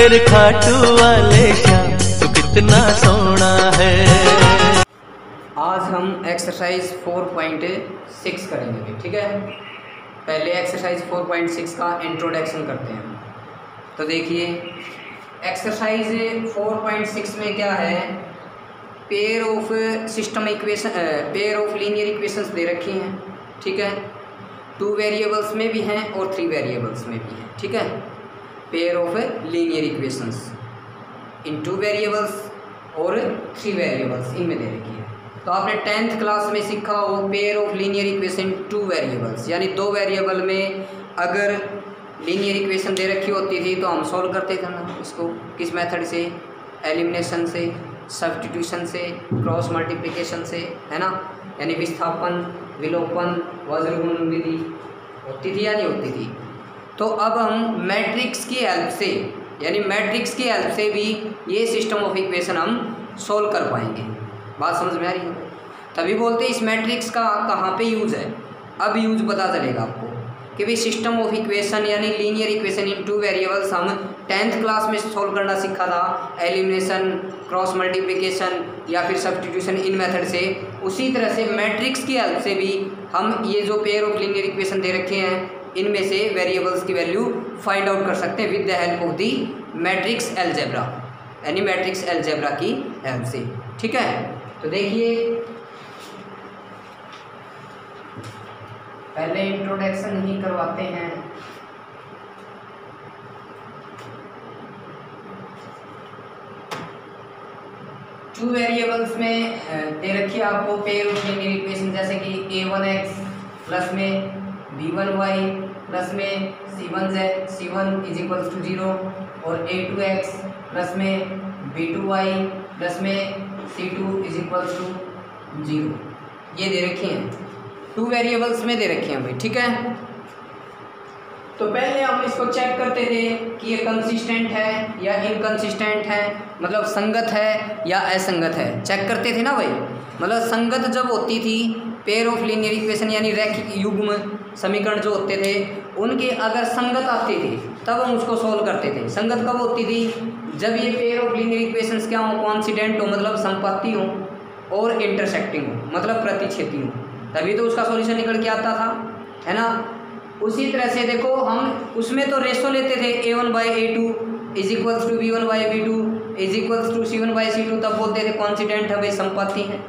मेरे खाटू वाले श्याम तू कितना सोना है। आज हम एक्सरसाइज 4.6 करेंगे, ठीक है। पहले एक्सरसाइज 4.6 का इंट्रोडक्शन करते हैं। तो देखिए एक्सरसाइज 4.6 में क्या है, pair of system equation, pair of linear equations दे रखी हैं, ठीक है। 2 वेरिएबल्स में भी हैं और 3 वेरिएबल्स में भी हैं, ठीक है। Pair of linear equations in 2 variables और 3 वेरिएबल्स इनमें दे रखी है। तो आपने 10th क्लास में सीखा हो pair of linear equation 2 variables, यानी 2 वेरिएबल में अगर लीनियर इक्वेशन दे रखी होती थी तो हम सॉल्व करते थे ना इसको, किस मेथड से, एलिमिनेशन से, सब्स्टिट्यूशन से, क्रॉस मल्टीप्लिकेशन से, है ना। यानी विस्थापन, विलोपन, वज्रगुणन विधि होती थी या नहीं होती थी। तो अब हम मैट्रिक्स की हेल्प से, यानी मैट्रिक्स की हेल्प से भी ये सिस्टम ऑफ इक्वेशन हम सोल्व कर पाएंगे। बात समझ में आ रही है? तभी बोलते हैं इस मैट्रिक्स का कहाँ पे यूज़ है। अब यूज़ पता चलेगा आपको कि भाई सिस्टम ऑफ इक्वेशन यानी लीनियर इक्वेशन इन 2 वेरिएबल्स हम 10th क्लास में सोल्व करना सीखा था, एलिमिनेशन, क्रॉस मल्टीप्लिकेशन या फिर सब्स्टिट्यूशन इन मेथड से। उसी तरह से मैट्रिक्स की हेल्प से भी हम ये जो पेयर ऑफ लीनियर इक्वेशन दे रखे हैं इनमें से वेरिएबल्स की वैल्यू फाइंड आउट कर सकते हैं with the help of the matrix algebra, यानी मैट्रिक्स एलजेब्रा की हेल्प से, ठीक है। तो देखिए पहले इंट्रोडक्शन ही करवाते हैं। टू वेरिएबल्स में दे रखी है आपको पेयर ऑफ लीनियर इक्वेशन, जैसे कि a1x प्लस में b1y प्लस में c1 इज इक्वल्स टू 0 और a2x प्लस में b2y प्लस में c2 इज इक्वल्स टू 0। ये दे रखी हैं 2 वेरिएबल्स में दे रखे हैं भाई, ठीक है। तो पहले हम इसको चेक करते थे कि ये कंसिस्टेंट है या इनकंसिस्टेंट है, मतलब संगत है या असंगत है, चेक करते थे ना भाई। मतलब संगत जब होती थी पेयर ऑफ लीनियर इक्वेशन यानी रैखिक युग्म समीकरण जो होते थे उनके अगर संगत आती थी तब हम उसको सॉल्व करते थे। संगत कब होती थी? जब ये पेयर ऑफ लीनियर इक्वेशंस क्या हो, कॉन्सिडेंट हो, मतलब संपत्ति हो, और इंटरसेक्टिंग हो, मतलब प्रतिच्छेदी हो, तभी तो उसका सॉल्यूशन निकल के आता था, है ना। उसी तरह से देखो हम उसमें तो रेशो लेते थे a1/a2 is equals to b1/b2 is equals to c1/c2, तब बोलते थे कॉन्सिडेंट है भाई, संपत्ति है,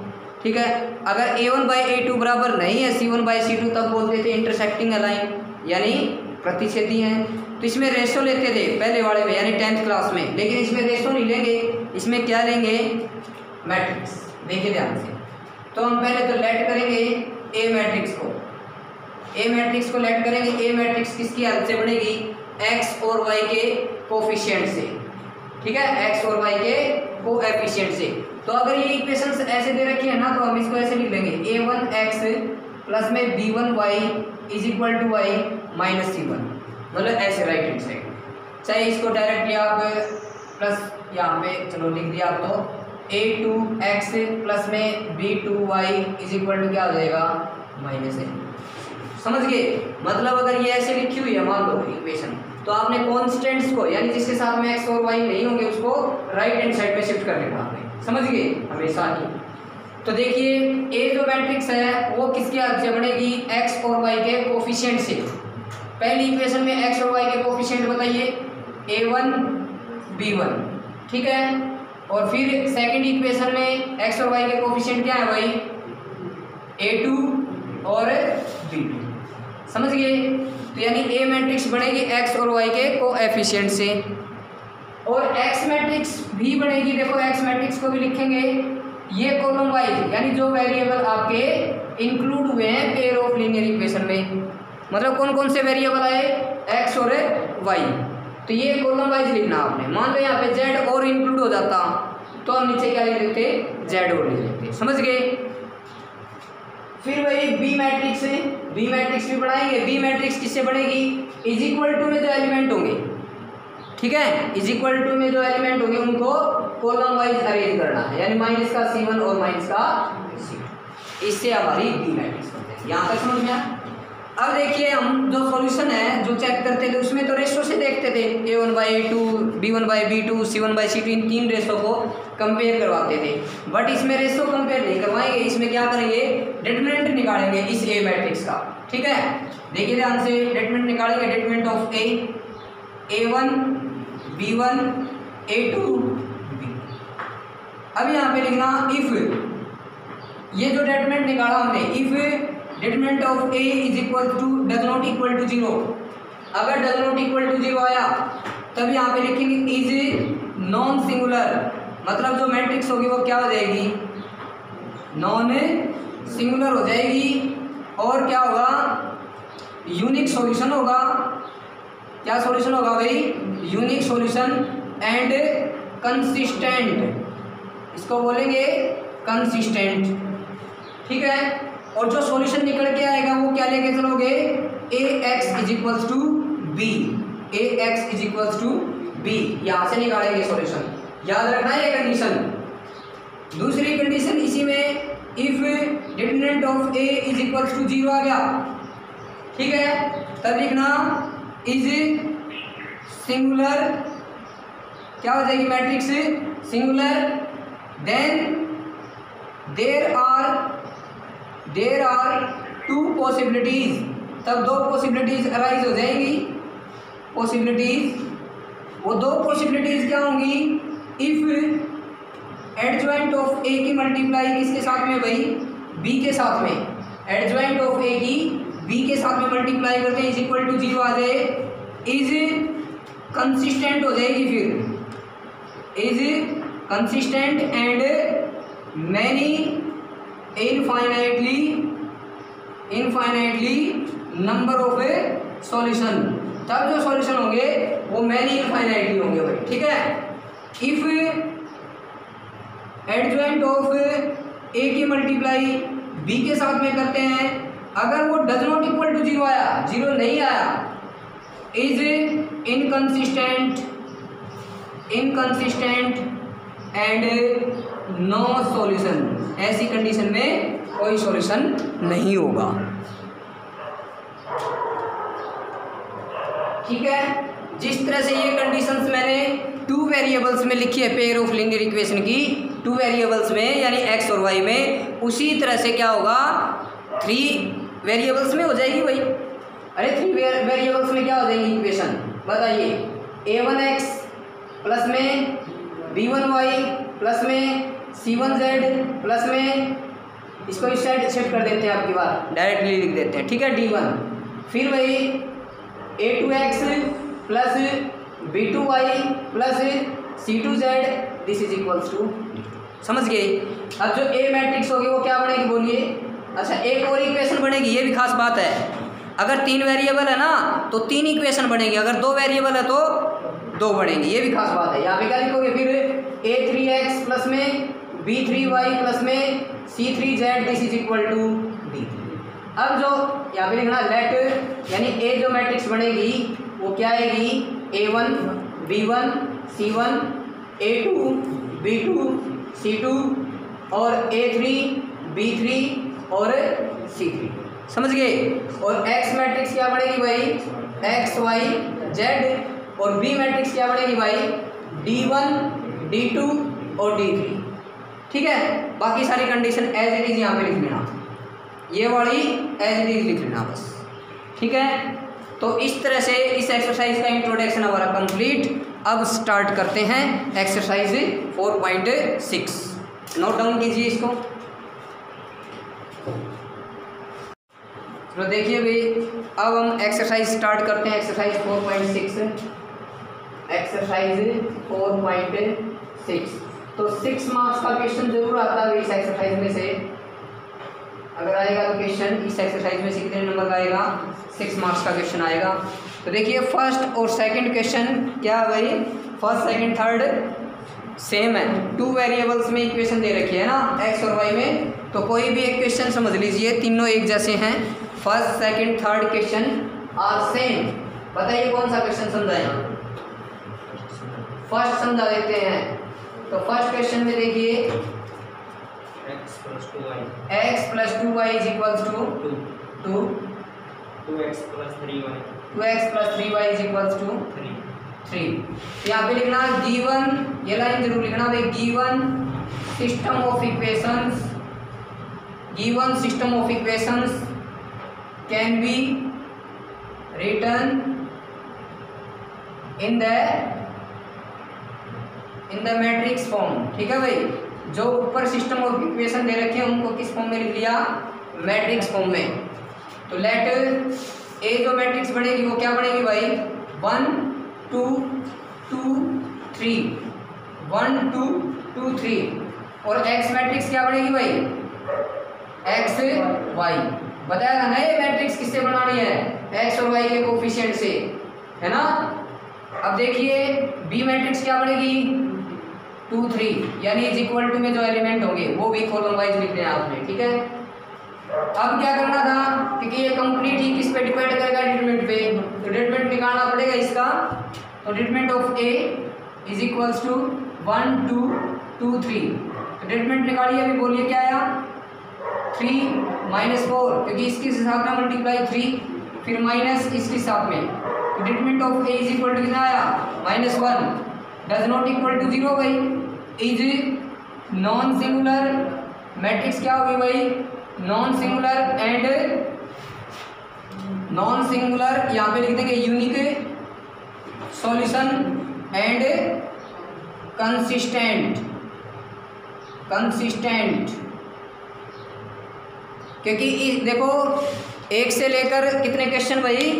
ठीक है। अगर a1/a2 बराबर नहीं है c1/c2 तब बोलते थे इंटरसेक्टिंग लाइन, यानी प्रतिच्छेदी हैं। तो इसमें रेशो लेते थे पहले वाले में, यानी 10th क्लास में, लेकिन इसमें रेशो नहीं लेंगे, इसमें क्या लेंगे, मैट्रिक्स। देखिए ध्यान से, तो हम पहले तो लेट करेंगे ए मैट्रिक्स को, ए मैट्रिक्स को लेट करेंगे। ए मैट्रिक्स किसकी हेल्प से बनेगी, एक्स और वाई के कोफिशिएंट से, ठीक है, एक्स और वाई के कोएफिशिएंट से। तो अगर ये इक्वेशंस ऐसे दे रखी है ना तो हम इसको ऐसे लिख लेंगे a1x प्लस में b1y is equal to y minus c1, मतलब ऐसे राइट हैंड साइड। चाहे इसको डायरेक्टली आप प्लस यहाँ पे चलो लिख दिया आप, तो a2x प्लस में b2y इज इक्वल टू क्या हो जाएगा, माइनस है। समझ गए? मतलब अगर ये ऐसे लिखी हुई है मान लो इक्वेशन, तो आपने कॉन्स्टेंट्स को यानी जिसके साथ में x और y नहीं होंगे उसको राइट हैंड साइड में शिफ्ट कर लेना आपने, समझ गए, हमेशा ही। तो देखिए ए जो मैट्रिक्स है वो किसकी हेल्प से बनेगी, x और y के कोफिशिएंट से। पहली इक्वेशन में x और y के कोफिशिएंट बताइए, a1 b1, ठीक है। और फिर सेकंड इक्वेशन में x और y के कोफिशिएंट क्या है भाई, a2 और b2, समझ गए। तो यानी ए मैट्रिक्स बनेगी x और y के कोएफिशिएंट से, और x मैट्रिक्स भी बनेगी। देखो x मैट्रिक्स को भी लिखेंगे ये कॉलम वाइज, यानी जो वेरिएबल आपके इंक्लूड हुए हैं पेयर ऑफ लीनियर इक्वेशन में, मतलब कौन कौन से वेरिएबल आए, x और y, तो ये कॉलम वाइज लिखना आपने। मान लो यहाँ पे z और इंक्लूड हो जाता तो हम नीचे क्या लिख लेते, z और लिख लेते, समझ गए। फिर वही बी मैट्रिक्स है, बी मैट्रिक्स भी बनाएंगे। बी मैट्रिक्स किससे बनेगी, इज इक्वल टू में जो एलिमेंट होंगे, ठीक है, इज इक्वल टू में जो एलिमेंट होंगे उनको कॉलम वाइज अरेंज करना है, यानी माइनस का c1 और माइनस का c2, इससे हमारी बी मैट्रिक्स बनते हैं। यहाँ तक समझ में आया? अब देखिए हम जो सॉल्यूशन है जो चेक करते थे उसमें तो रेशो से देखते थे, A1/A2, B1/B2, C1/C2, इन 3 रेशो को कंपेयर करवाते थे। बट इसमें रेशो कंपेयर नहीं करवाएंगे, इसमें क्या करेंगे, डिटरमिनेंट निकालेंगे इस ए मैट्रिक्स का। ठीक है, देखिए ध्यान से, डिटरमिनेंट निकालेंगे, determinant of A1, B1, A2, B। अब यहाँ पे लिखना इफ, ये जो डिटरमिनेंट निकाला हमने, if determinant of A is equal to does not equal to 0, अगर डज नॉट इक्वल टू 0 आया तब यहाँ पे लिखेंगे इज नॉन सिंगुलर, मतलब जो मैट्रिक्स होगी वो क्या हो जाएगी, नॉन सिंगुलर हो जाएगी। और क्या होगा, यूनिक सॉल्यूशन होगा। क्या सॉल्यूशन होगा भाई, यूनिक सॉल्यूशन एंड कंसिस्टेंट, इसको बोलेंगे कंसिस्टेंट। ठीक है, और जो सॉल्यूशन निकल के आएगा वो क्या लेके चलोगे, Ax is equals to B, Ax is equals to B, यहाँ से निकालेंगे सॉल्यूशन। याद रखना है ये कंडीशन। दूसरी कंडीशन इसी में, if determinant of A is equals to 0 आ गया, ठीक है, तब लिखना इज सिंगुलर, क्या हो जाएगी matrix singular, then there are 2 possibilities, तब 2 पॉसिबिलिटीज अराइज हो जाएंगी। पॉसिबिलिटीज, वो 2 पॉसिबिलिटीज क्या होंगी, इफ एडजॉइंट ऑफ ए की मल्टीप्लाई किसके साथ में भाई, बी के साथ में, एडजॉइंट ऑफ ए की बी के साथ में मल्टीप्लाई करते हैं इज इक्वल टू 0 आ जाए, इज कंसिस्टेंट हो जाएगी, फिर is consistent and many infinitely number of A solution, तब जो सॉल्यूशन होंगे वो मैनी इनफाइनाइटली होंगे भाई। ठीक है, इफ एडजॉइंट ऑफ ए की मल्टीप्लाई बी के साथ में करते हैं, अगर वो डज नॉट इक्वल टू 0 आया, 0 नहीं आया, is inconsistent and no solution, ऐसी कंडीशन में कोई सॉल्यूशन नहीं होगा। ठीक है, जिस तरह से ये कंडीशंस मैंने 2 वेरिएबल्स में लिखी है पेयर ऑफ लीनियर इक्वेशन की, 2 वेरिएबल्स में यानी x और y में, उसी तरह से क्या होगा 3 वेरिएबल्स में हो जाएगी भाई। अरे 3 वेरिएबल्स में क्या हो जाएगी इक्वेशन, बताइए, A1x प्लस में B1y प्लस में C1z प्लस में, इसको इस साइड सेट कर देते हैं, आपकी बात डायरेक्टली लिख देते हैं। ठीक है, D1, फिर वही A2x plus B2y plus C2z, this is equals to, समझ गए। अब जो A मैट्रिक्स होगी वो क्या बनेगी बोलिए, अच्छा एक और इक्वेशन बनेगी, ये भी खास बात है, अगर 3 वेरिएबल है ना तो 3 इक्वेशन बनेगी, अगर 2 वेरिएबल है तो 2 बनेंगी, ये भी खास बात है। यहाँ पे क्या लिखोगे फिर, A3x प्लस में B3y प्लस में C3z, this is equal to D3। अब जो यहाँ पे लिखना लेट, यानी A जो मैट्रिक्स बनेगी वो क्या आएगी, A1 B1 C1, A2 B2 C2 और A3 B3 और C3, समझ गए। और X मैट्रिक्स क्या बनेगी भाई, X Y Z, और B मैट्रिक्स क्या बनेगी भाई, D1 D2 और D3। ठीक है, बाकी सारी कंडीशन एज इट इज यहाँ पे लिख लेना, ये वाली एज इट इज लिख लेना बस। ठीक है, तो इस तरह से इस एक्सरसाइज का इंट्रोडक्शन हमारा कंप्लीट। अब स्टार्ट करते हैं एक्सरसाइज 4.6, नोट डाउन कीजिए इसको। तो देखिए भाई, अब हम एक्सरसाइज स्टार्ट करते हैं, एक्सरसाइज 4.6, एक्सरसाइज 4.6। तो 6 मार्क्स का क्वेश्चन जरूर आता है इस एक्सरसाइज में से, अगर आएगा तो क्वेश्चन इस एक्सरसाइज में से कितने नंबर का आएगा, 6 मार्क्स का क्वेश्चन आएगा। तो देखिए फर्स्ट और सेकंड क्वेश्चन क्या है भाई, फर्स्ट सेकंड थर्ड सेम है, 2 वेरिएबल्स में इक्वेशन दे रखी है ना x और y में, तो कोई भी एक क्वेश्चन समझ लीजिए, तीनों एक जैसे हैं, first second third question are same. बताइए कौन सा क्वेश्चन समझाएं, फर्स्ट समझा देते हैं। तो फर्स्ट क्वेश्चन में देखिए x plus 2y is equals to 2, 2x plus 3y 2x plus 3y is equals to 3। यहाँ पे लिखना गिवन, ये लाइन जरूर लिखना भाई, given system of equations, given system of equations can be written in the matrix form. ठीक है भाई, जो ऊपर सिस्टम ऑफ इक्वेशन दे रखे हैं उनको किस फॉर्म में लिख लिया, मैट्रिक्स फॉर्म में। तो लेट ए जो मैट्रिक्स बनेगी वो क्या बनेगी भाई, 1 2 2 3, 1 2 2 3। और एक्स मैट्रिक्स क्या बनेगी भाई, एक्स वाई। बताया ना ये मैट्रिक्स किससे बनानी है, एक्स और वाई के कोफिशिएंट से, है ना। अब देखिए बी मैट्रिक्स क्या बनेगी, 2 3, यानी इज इक्वल टू में जो एलिमेंट होंगे वो भी कॉलम वाइज लिखने हैं आपने। ठीक है, अब क्या करना था, क्योंकि ये कंप्लीट ही किस पे डिपेंड करेगा, डिटरमिनेंट पे, तो डिटरमिनेंट निकालना पड़ेगा इसका। तो determinant of A is equals to 1 2 2 3। तो डिटरमिनेंट निकालिए, अभी बोलिए क्या आया, 3 -4, क्योंकि इसके साथ में मल्टीप्लाई 3 फिर माइनस इसके साथ में। तो determinant of A is equal to कितना आया, -1, डज नॉट इक्वल टू 0 भाई, इज नॉन सिंगुलर मैट्रिक्स क्या होगी भाई, non singular and non singular, यहाँ पे लिख देंगे unique solution and consistent, consistent. क्योंकि देखो एक से लेकर कितने क्वेश्चन भाई,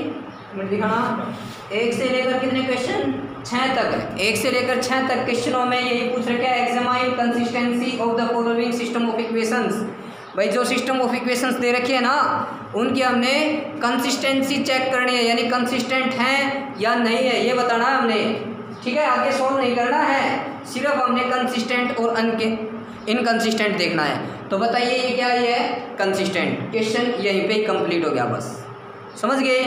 दिखाना, एक से लेकर कितने क्वेश्चन, 6 तक, 1 से लेकर 6 तक क्वेश्चनों में यही पूछ रखा है, examine consistency of the following system of equations. भाई जो सिस्टम ऑफ इक्वेशंस दे रखे हैं ना उनकी हमने कंसिस्टेंसी चेक करनी है, यानी कंसिस्टेंट हैं या नहीं है ये बताना है हमने। ठीक है, आगे सॉल्व नहीं करना है, सिर्फ हमने कंसिस्टेंट और इनकंसिस्टेंट देखना है। तो बताइए ये क्या है, कंसिस्टेंट। क्वेश्चन यहीं पे ही कंप्लीट हो गया, बस समझ गए।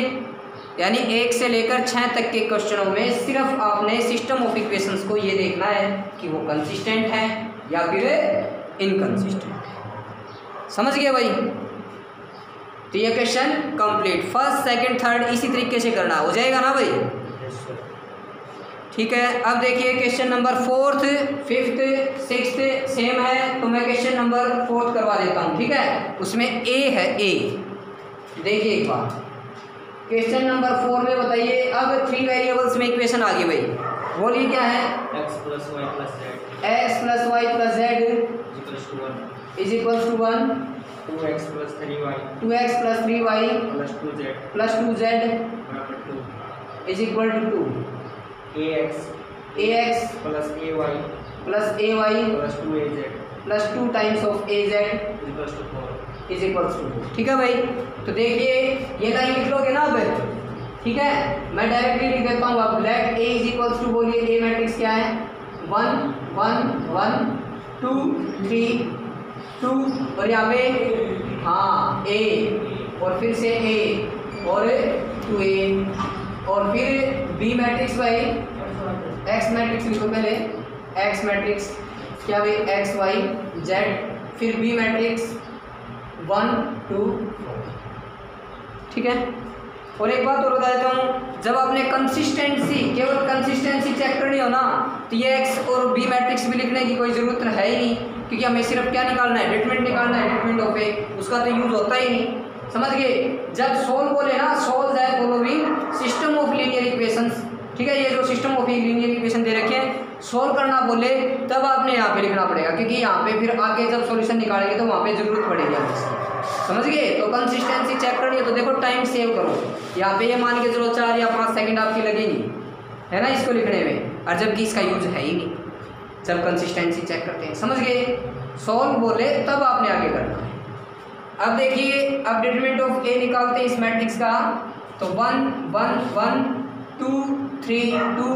यानी 1 से लेकर 6 तक के क्वेश्चनों में सिर्फ आपने सिस्टम ऑफ इक्वेशंस को ये देखना है कि वो कंसिस्टेंट है या फिर इनकंसिस्टेंट। समझ गए भाई, तो ये question complete, first second third इसी तरीके से करना हो जाएगा ना भाई। ठीक है, अब देखिए question number 4th 5th 6th same है, तो मैं क्वेश्चन नंबर 4th करवा देता हूँ। ठीक है, उसमें ए है, ए देखिए एक बार, क्वेश्चन नंबर 4 में बताइए, अब 3 वेरिएबल्स में इक्वेशन आ गई भाई, बोलिए क्या है, x plus y plus z x plus y plus z is equals to 1, 1, 2x plus 3y 2x plus 3y plus 2z plus 2z बराबर 2, is equal to 2, ax plus ay plus ay plus 2az plus 2 times of az is equals to 4। Is equals to 2। ठीक है भाई, तो देखिए ये line लिख लोगे ना अब, ठीक है, मैं डायरेक्टली लिख देता हूँ। अब let A is equals to, बोलिए ए मैट्रिक्स क्या है, 1 1 1 2 3 2, और यहाँ पे हाँ ए, और फिर से ए और 2a, और फिर बी मैट्रिक्स भाई एक्स मैट्रिक्स लिखो पहले, एक्स मैट्रिक्स क्या भाई, एक्स वाई जेड, फिर बी मैट्रिक्स 1 2 4। ठीक है, और एक बात और बता देता हूँ, जब आपने कंसिस्टेंसी, केवल कंसिस्टेंसी चेक करनी हो ना, तो ये एक्स और बी मैट्रिक्स भी लिखने की कोई ज़रूरत है ही नहीं, क्योंकि हमें सिर्फ क्या निकालना है, डिटरमिनेंट निकालना है, डिटरमिनेंट ऑफ ए, उसका तो यूज़ होता ही नहीं। समझ गए, जब सोल्व बोले ना, solve the following system of linear equations. ठीक है, ये जो सिस्टम ऑफ लीनियर इक्वेशन दे रखे हैं, सोल्व करना बोले तब आपने यहाँ पे लिखना पड़ेगा, क्योंकि यहाँ पे फिर आगे जब सॉल्यूशन निकालेंगे तो वहाँ पे ज़रूरत पड़ेगी हमें इसकी। समझ गए, तो कंसिस्टेंसी चेक करनी है तो देखो टाइम सेव करो, यहाँ पे ये मान के चलो 4 या 5 सेकंड आपकी लगेंगी, है ना, इसको लिखने में, और जबकि इसका यूज है ही नहीं जब कंसिस्टेंसी चेक करते हैं। समझ गए, सोल्व बोले तब आपने आगे करना है। अब देखिए, अब डिटरमिनेंट ऑफ ए निकालते हैं इस मैट्रिक्स का, तो 1 1 1 2 3 2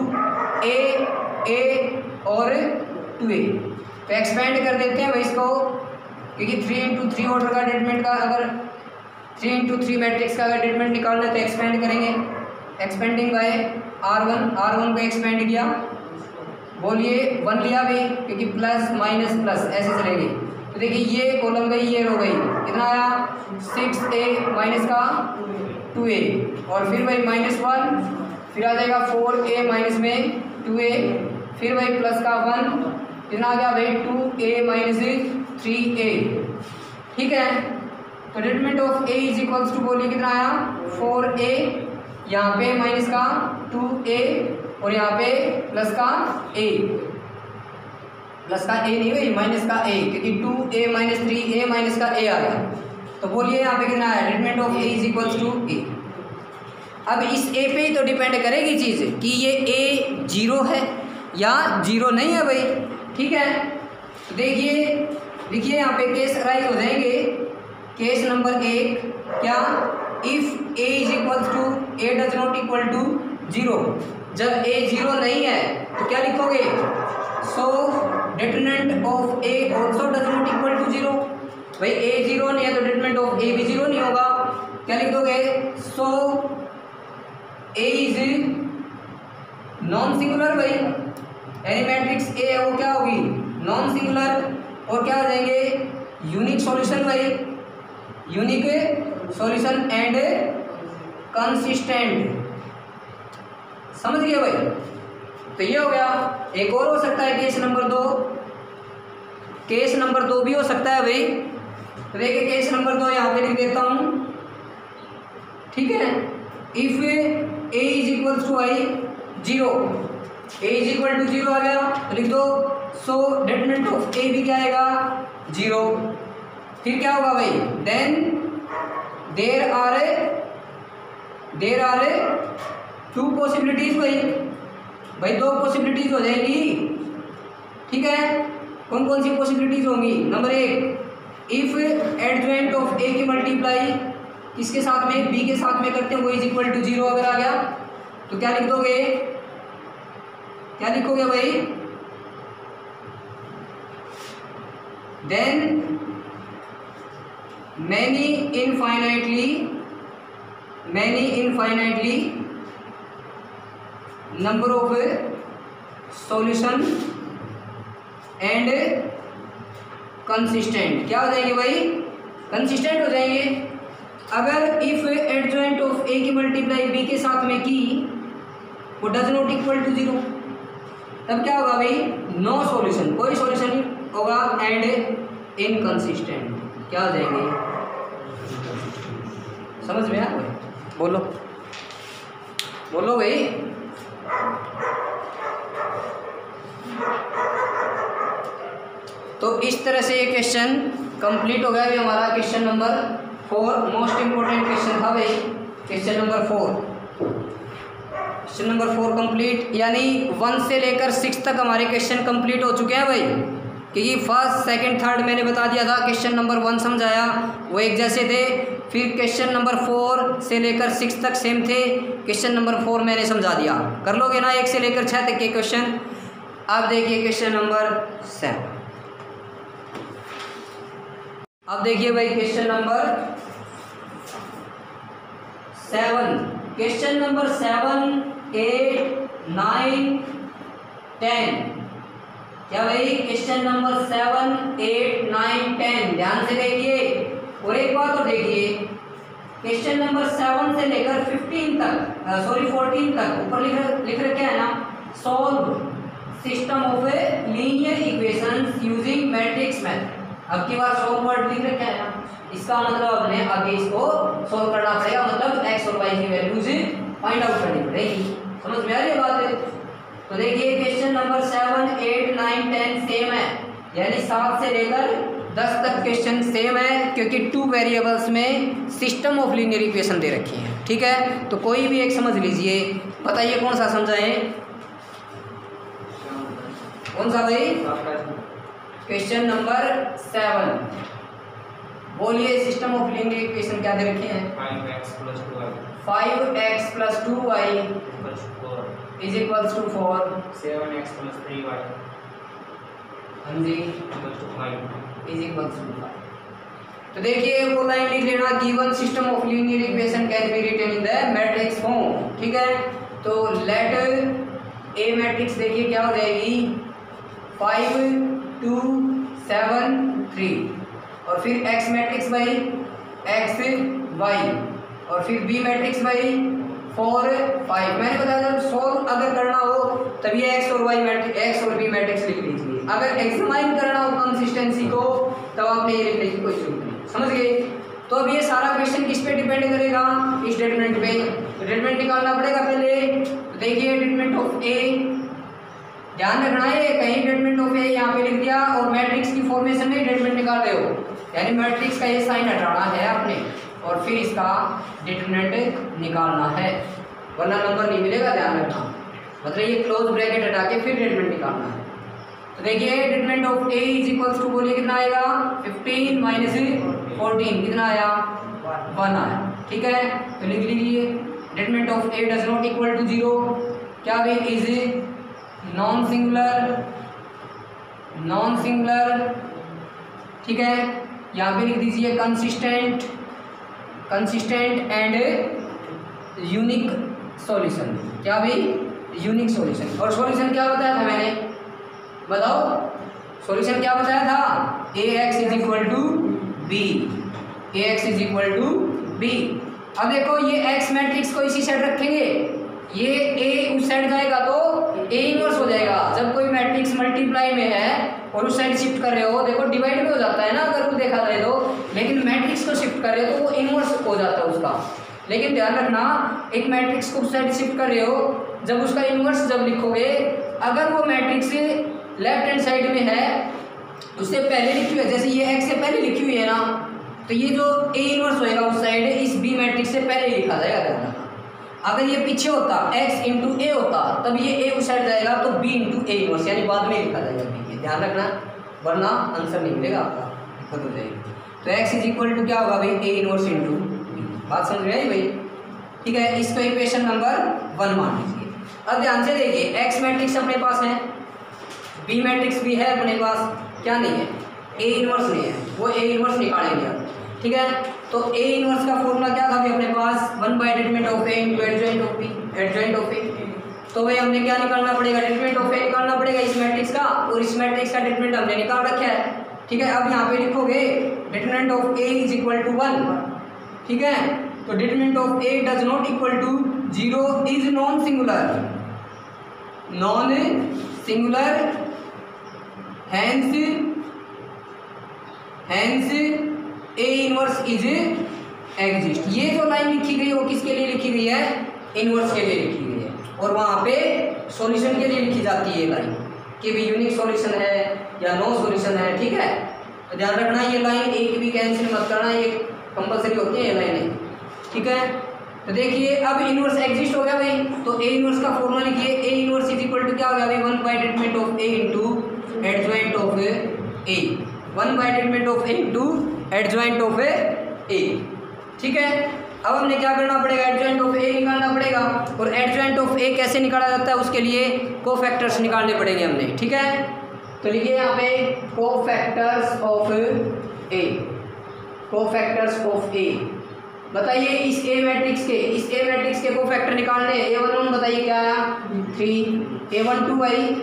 ए और 2a, तो एक्सपेंड कर देते हैं भाई इसको, क्योंकि 3 × 3 ऑर्डर का डिटरमिनेंट का, अगर 3 × 3 मैट्रिक्स का अगर डिटरमिनेंट निकालना है तो एक्सपेंड करेंगे, एक्सपेंडिंग बाय R1 को एक्सपेंड किया, बोलिए 1 लिया भी, क्योंकि प्लस माइनस प्लस ऐसे चलेंगे। तो देखिए ये कॉलम गई, ये रो गई, कितना आया 6a माइनस का 2a और फिर वही -1, फिर आ जाएगा 4a माइनस में 2a, फिर वही प्लस का 1, कितना आ गया भाई 2a माइनस 3a। ठीक है, तो determinant of a is equals to बोलिए कितना आया 4a, यहाँ पे माइनस का 2a और यहाँ पे प्लस का a, प्लस का a नहीं भाई माइनस का a, क्योंकि 2a माइनस 3a माइनस का a आ गया। तो बोलिए यहाँ पे कितना है determinant of a is equals to a। अब इस a पे ही तो डिपेंड करेगी चीज़ कि ये a 0 है या 0 नहीं है भाई। ठीक है, तो देखिए यहाँ पे केस अराइज हो जाएंगे। केस नंबर 1 क्या, if a is equals to a does not equal to 0, जब a 0 नहीं है तो क्या लिखोगे, so determinant of a also does not equal to 0। भाई a 0 नहीं है तो डिटरमिनेंट ऑफ a भी 0 नहीं होगा, क्या लिख दोगे, सो a इज नॉन सिंगुलर भाई, यानी मैट्रिक्स a है वो क्या होगी नॉन सिंगुलर, और क्या आ जाएंगे यूनिक सॉल्यूशन भाई, यूनिक सॉल्यूशन एंड कंसिस्टेंट। समझ गए भाई, तो ये हो गया। एक और हो सकता है केस नंबर 2, केस नंबर 2 भी हो सकता है भाई। तो देखिए केस नंबर 2 यहाँ पे लिख देता हूँ। ठीक है, if a is equal to I 0, a is equal to 0 आ गया तो लिख दो, सो डिटरमिनेंट ऑफ a भी क्या आएगा 0। फिर क्या होगा भाई, then there are two possibilities भाई 2 पॉसिबिलिटीज हो जाएंगी। ठीक है, कौन कौन सी पॉसिबिलिटीज होंगी, number 1, if adjoint of a की मल्टीप्लाई किसके साथ में b के साथ में करते हैं वो इज इक्वल टू 0 अगर आ गया तो क्या लिख दोगे, क्या लिखोगे भाई, then many infinitely number of solution and consistent, क्या हो जाएंगे भाई, कंसिस्टेंट हो जाएंगे। अगर इफ एडजॉइंट ऑफ a की मल्टीप्लाई b के साथ में की वो डज नॉट इक्वल टू 0, तब क्या होगा भाई, नो सॉल्यूशन, कोई सॉल्यूशन नहीं होगा, एंड इनकंसिस्टेंट, क्या हो जाएंगे, समझ में आया भाई, बोलो बोलो भाई। तो इस तरह से ये क्वेश्चन कंप्लीट हो गया। ये हमारा question number 4 most important question था भाई, question number 4। Question number 4 complete, यानी 1 से लेकर 6 तक हमारे क्वेश्चन कंप्लीट हो चुके हैं भाई, क्योंकि फर्स्ट सेकंड थर्ड मैंने बता दिया था, क्वेश्चन नंबर 1 समझाया वो एक जैसे थे, फिर क्वेश्चन नंबर 4 से लेकर 6 तक सेम थे, क्वेश्चन नंबर 4 मैंने समझा दिया। कर लोगे ना 1 से लेकर 6 तक के क्वेश्चन। अब देखिए क्वेश्चन नंबर 7। अब देखिए भाई क्वेश्चन नंबर 7, क्वेश्चन नंबर 7, 8, 9, 10, क्या भाई क्वेश्चन नंबर 7, 8, 9, 10 ध्यान से देखिए। और एक बात और देखिए, क्वेश्चन नंबर 7 से लेकर 14 तक ऊपर लिख रखा है ना, solve system of linear equations using matrix method. अब की बार सॉल्व वर्ड लिख रखा है ना, इसका मतलब अपने आगे इसको सॉल्व करना पड़ेगा, मतलब x और y की वैल्यूज फाइंड आउट करनी पड़ेगी। समझ में आ रही है बात है? तो देखिए क्वेश्चन नंबर 7, 8, 9, 10 सेम है, यानी 7 से लेकर 10 तक क्वेश्चन सेम है, क्योंकि 2 वेरिएबल्स में सिस्टम ऑफ लीनियर इक्वेशन दे रखी है। ठीक है, तो कोई भी एक समझ लीजिए, बताइए कौन सा समझाएं, कौन सा भाई? क्वेश्चन नंबर 7 बोलिए, सिस्टम ऑफ लीनियर इक्वेशन क्या दे रखे हैं? 5x + 2y 5x + 2y is equals to 4, 7x + 3y हाँ जी = 5 इज इक्वल्स टू 5। तो देखिए वो लाइन लिख लेना, given system of linear equation can be written in the matrix form. ठीक है, तो लेट ए मैट्रिक्स देखिए क्या हो जाएगी, 5, 2, 7, 3, और फिर x matrix by x y, और फिर बी मैट्रिक्स भाई 4 5। मैंने बताया जब सॉल्व अगर करना हो तब ये एक्स और वाई मैट्रिक्स, एक्स और बी मैट्रिक्स लिख लीजिए। अगर एग्जामाइन करना हो कंसिस्टेंसी को तब आपने ये लिखने की कोई जरूरत नहीं। समझ गए? तो अब ये सारा क्वेश्चन किस पे डिपेंड करेगा? इस स्टेटमेंट पे। स्टेटमेंट निकालना पड़ेगा पहले। तो देखिए स्टेटमेंट ऑफ ए, ध्यान रखना है कहीं स्टेटमेंट ऑफ ए यहाँ पे लिख दिया और मैट्रिक्स की फॉर्मेशन में स्टेटमेंट निकाल रहे हो, यानी मैट्रिक्स का ये साइन हटाना है आपने और फिर इसका डिटरमिनेंट निकालना है, वरना नंबर नहीं मिलेगा। ध्यान रखना, मतलब ये क्लोज ब्रैकेट हटा के फिर डिटरमिनेंट निकालना है। तो देखिए determinant of A is equals to, बोलिए कितना आएगा? 15 माइनस 14 कितना आया? 1 आया। ठीक है, तो लिख लीजिए determinant of A does not equal to 0, क्या भी इज नॉन सिंगुलर। ठीक है, यहाँ पे लिख दीजिए कंसिस्टेंट एंड यूनिक सॉल्यूशन। क्या भाई? Unique solution. और सॉल्यूशन क्या बताया था मैंने? बताओ सॉल्यूशन क्या बताया था? A X is equal to B, A X is equal to B. अब देखो ये एक्स मैट्रिक्स को इसी साइड रखेंगे, ये ए उस साइड जाएगा तो ए इनवर्स हो जाएगा। जब कोई मैट्रिक्स मल्टीप्लाई में है और उस साइड शिफ्ट कर रहे हो, देखो डिवाइड में हो जाता है ना अगर वो देखा जाए तो, लेकिन मैट्रिक्स को शिफ्ट कर रहे हो तो वो इनवर्स हो जाता है उसका। लेकिन ध्यान रखना, एक मैट्रिक्स को उस साइड शिफ्ट कर रहे हो, जब उसका इनवर्स जब लिखोगे, अगर वो मैट्रिक्स लेफ्ट हैंड साइड में है उससे पहले लिखी हुई है, जैसे ये एक्स से पहले लिखी हुई है ना, तो ये जो ए इनवर्स होएगा उस साइड इस बी मैट्रिक्स से पहले लिखा जाएगा। ध्यान रखना, अगर ये पीछे होता x इंटू ए होता तब ये ए उस साइड जाएगा तो b इंटू ए इनवर्स, यानी बाद में लिखा जाएगा b। ध्यान रखना, वरना आंसर नहीं मिलेगा आपका, दिक्कत हो जाएगी। तो x इज इक्वल टू क्या होगा भाई? A inverse into B. बात समझ में आई भाई? ठीक है, इसको इक्वेशन नंबर 1 मान लीजिए। अब ध्यान से देखिए, x मैट्रिक्स अपने पास है, b मैट्रिक्स भी है अपने पास, क्या नहीं है? ए इनवर्स नहीं है, वो ए इनवर्स निकालेंगे अब। ठीक है, तो ए इनवर्स का फॉर्मूला क्या था अपने पास? 1 by determinant of A into adjoint of B, adjoint of A. तो भाई हमने क्या निकालना पड़ेगा? डिटरमिनेंट ऑफ ए निकालना पड़ेगा इस मैट्रिक्स का, और इस मैट्रिक्स का डिटरमिनेंट हमने निकाल रखा है। ठीक है, अब यहाँ पे लिखोगे determinant of A is equal to 1। ठीक है, तो determinant of A does not equal to 0 is non singular, hence A inverse is exist. ये जो लाइन लिखी गई वो किसके लिए लिखी गई है? इनवर्स के लिए लिखी गई है, और वहाँ पे सॉल्यूशन के लिए लिखी जाती है ये लाइन कि भी यूनिक सॉल्यूशन है या नो सॉल्यूशन है। ठीक है, तो ध्यान रखना ये लाइन एक भी कैंसिल मत करना, ये कंपलसरी होती है ये लाइनें। ठीक है, तो देखिए अब इनवर्स एग्जिस्ट हो गया भाई, तो ए इनवर्स का फॉर्मूला लिखिए। A inverse is equal to क्या हो गया भाई? 1 by determinant of A into adjoint of A, 1 by determinant of A into adjoint of A. ठीक है, अब हमने क्या करना पड़ेगा? एडजॉइंट ऑफ ए निकालना पड़ेगा, और एडजॉइंट ऑफ ए कैसे निकाला जाता है उसके लिए कोफैक्टर्स निकालने पड़ेंगे हमने। ठीक है, तो लिखिए यहाँ पे cofactors of A, cofactors of A. बताइए इस ए मैट्रिक्स के कोफैक्टर निकालने। A11 बताइए क्या आया? 3, A12 I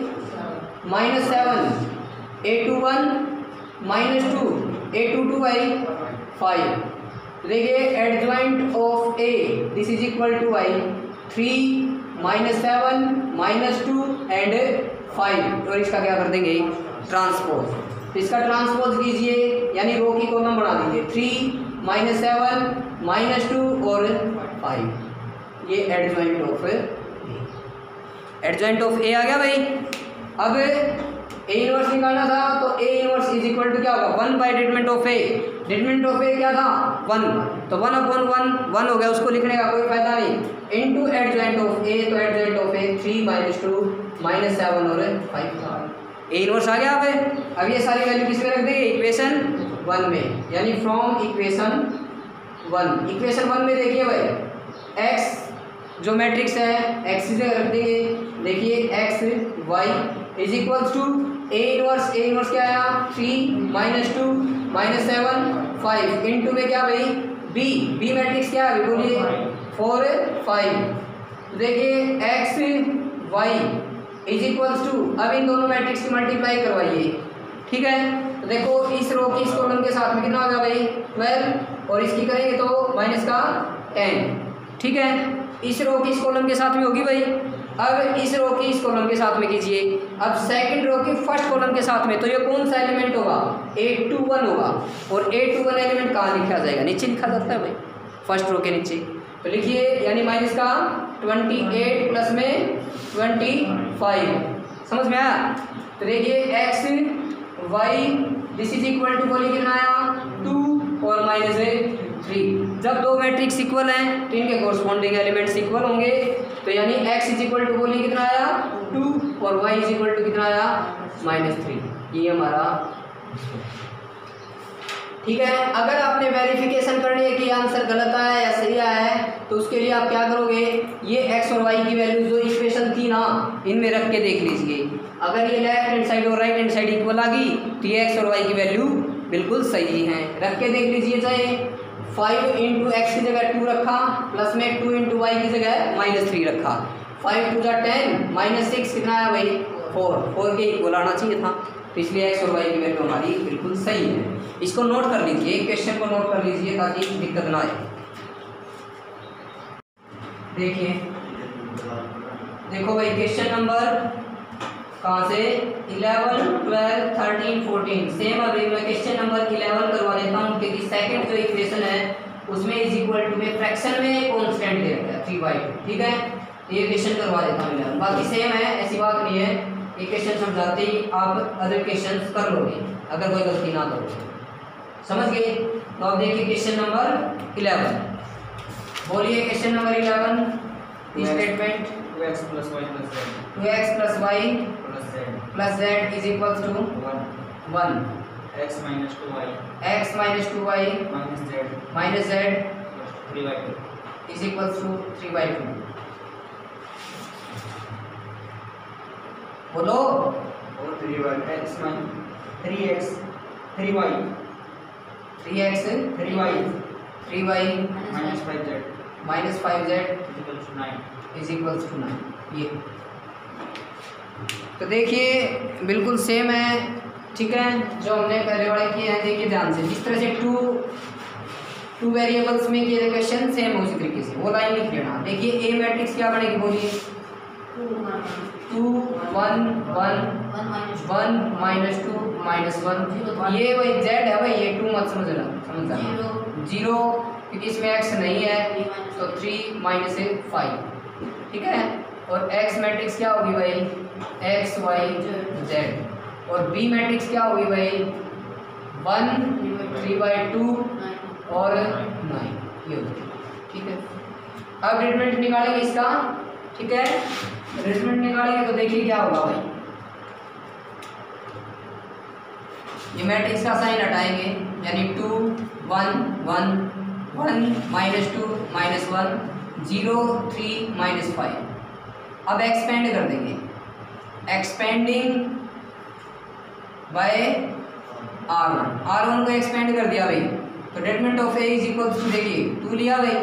-7, A21 -2, A22 I 5। देखिए adjoint of A this is equal to I 3 -7 -2 and 5, और इसका क्या कर देंगे? ट्रांसपोज। इसका ट्रांसपोज कीजिए, यानी रो की कॉलम बना दीजिए। 3 -7 -2 और 5, ये एडजॉइंट ऑफ ए आ गया भाई। अब ए इनवर्स निकालना था, तो A inverse is equal to क्या होगा? 1 by determinant of A. Determinant of A क्या था? 1, तो 1/1 हो गया, उसको लिखने का कोई फायदा नहीं। इनटू एडजॉइंट ऑफ ए, तो एडजॉइंट ऑफ ए 3 -2 -7 और 5 था। ए इनवर्स आ गया। अब ये सारी वैल्यू किस में रख देंगे? इक्वेशन 1 में, यानी फ्रॉम इक्वेशन 1। इक्वेशन 1 में देखिए भाई एक्स जो मैट्रिक्स है एक्स से रख देंगे। देखिए x y is equals to A inverse क्या आया? 3 -2 -7 5 इनटू में क्या भाई? बी मैट्रिक्स क्या है बोलिए? 4 5। देखिए x y is equals to, अब इन दोनों मैट्रिक्स की मल्टीप्लाई करवाइए। ठीक है, तो देखो इस रो की इस कॉलम के साथ में कितना आ गया भाई? 12, और इसकी करेंगे तो माइनस का 10। ठीक है, इस रो की इस कॉलम के साथ में होगी भाई। अब इस रो की इस कॉलम के साथ में कीजिए। अब सेकंड रो की फर्स्ट कॉलम के साथ में, तो ये कौन सा एलिमेंट होगा? 8 to 1 होगा। और 8 to 1 एलिमेंट कहाँ लिखा जाएगा? नीचे लिखा जाता है भाई, फर्स्ट रो के नीचे। तो लिखिए, यानी माइनस का 28 प्लस में 25। समझ में आया? तो देखिए x y this is equal to, बोलिए कितना आया? 2 और माइनस 3। जब दो मैट्रिक्स इक्वल हैं तो इनके कोरस्पॉन्डिंग एलिमेंट्स इक्वल होंगे। तो यानी x इज इक्वल टू, बोलिए कितना आया? 2 और y इज इक्वल टू कितना आया? -3। ये हमारा। ठीक है, अगर आपने वेरिफिकेशन करनी है कि आंसर गलत आया या सही आया है, तो उसके लिए आप क्या करोगे? ये x और y की वैल्यू जो इक्वेशन थी ना, इनमें रख के देख लीजिए। अगर ये लेफ्ट हैंड साइड और राइट हैंड साइड इक्वल आ गई तो ये x और y की वैल्यू बिल्कुल सही है। रख के देख लीजिए। चाहे 5 × x की जगह 2 रखा, प्लस में 2 × y की जगह -3 रखा। 5 2 10, -6 कितना आया भाई? 4 के इक्वल आना चाहिए था। तो इसलिए x और y की वैल्यू हमारी बिल्कुल सही है। इसको नोट कर लीजिए, क्वेश्चन को नोट कर लीजिए ताकि दिक्कत ना आए। देखिए, देखो भाई क्वेश्चन नंबर कहाँ से? 11, 12, 13, 14। सेम अभी मैं क्वेश्चन नंबर 11 करवा देता हूँ, क्योंकि सेकंड जो इक्वेशन है उसमें इज इक्वल टू में फ्रैक्शन में कांस्टेंट दे रखा है 3/2। ठीक है, ये क्वेश्चन करवा देता हूँ 11। बाकी सेम है, ऐसी बात नहीं है। ये क्वेश्चन समझाते ही आप अदर क्वेश्चन कर लोगे अगर कोई गलती ना करो। समझ गए? तो अब देखिए क्वेश्चन नंबर 11। बोलिए question number 11 statement. 2x plus y plus z 2x plus y plus z plus z is equals to 1. x minus 2y x minus 2y minus z plus 3y2 is equals to 3/2. बोलो। और 3y x minus 3x 3y 3x 3y 3y minus 5z minus 5z equals to 9. Is equals to 9। ये तो देखिए बिल्कुल same है। ठीक है, जो हमने पहले वाले किए हैं, देखिए ध्यान से। जिस तरह से टू वेरिएबल्स में किए थे क्वेश्चन, सेम उसी तरीके से वो लाइन लिख लेना। देखिए ए मैट्रिक्स क्या बनेगी? बोलिए 2 1 1 1 -2 -1। ये वही z है भाई, ये 2 मत समझ जाना 0, क्योंकि इसमें x नहीं है, तो 3 - 5। ठीक है, और x मैट्रिक्स क्या होगी भाई? x y z। और b मैट्रिक्स क्या होगी भाई? 1 3/2 और 9। ये होगी। ठीक है, अब डिटरमिनेंट निकालेंगे इसका। ठीक है, डिटरमिनेंट निकालेंगे तो देखिए क्या होगा भाई। ये मैट्रिक्स का साइन हटाएंगे, यानी 2 1 1 1 -2 -1 0 3 -5। अब एक्सपेंड कर देंगे, एक्सपेंडिंग बाय R1 को एक्सपेंड कर दिया भाई। तो determinant of A is equal to, देखिए 2 लिया भाई,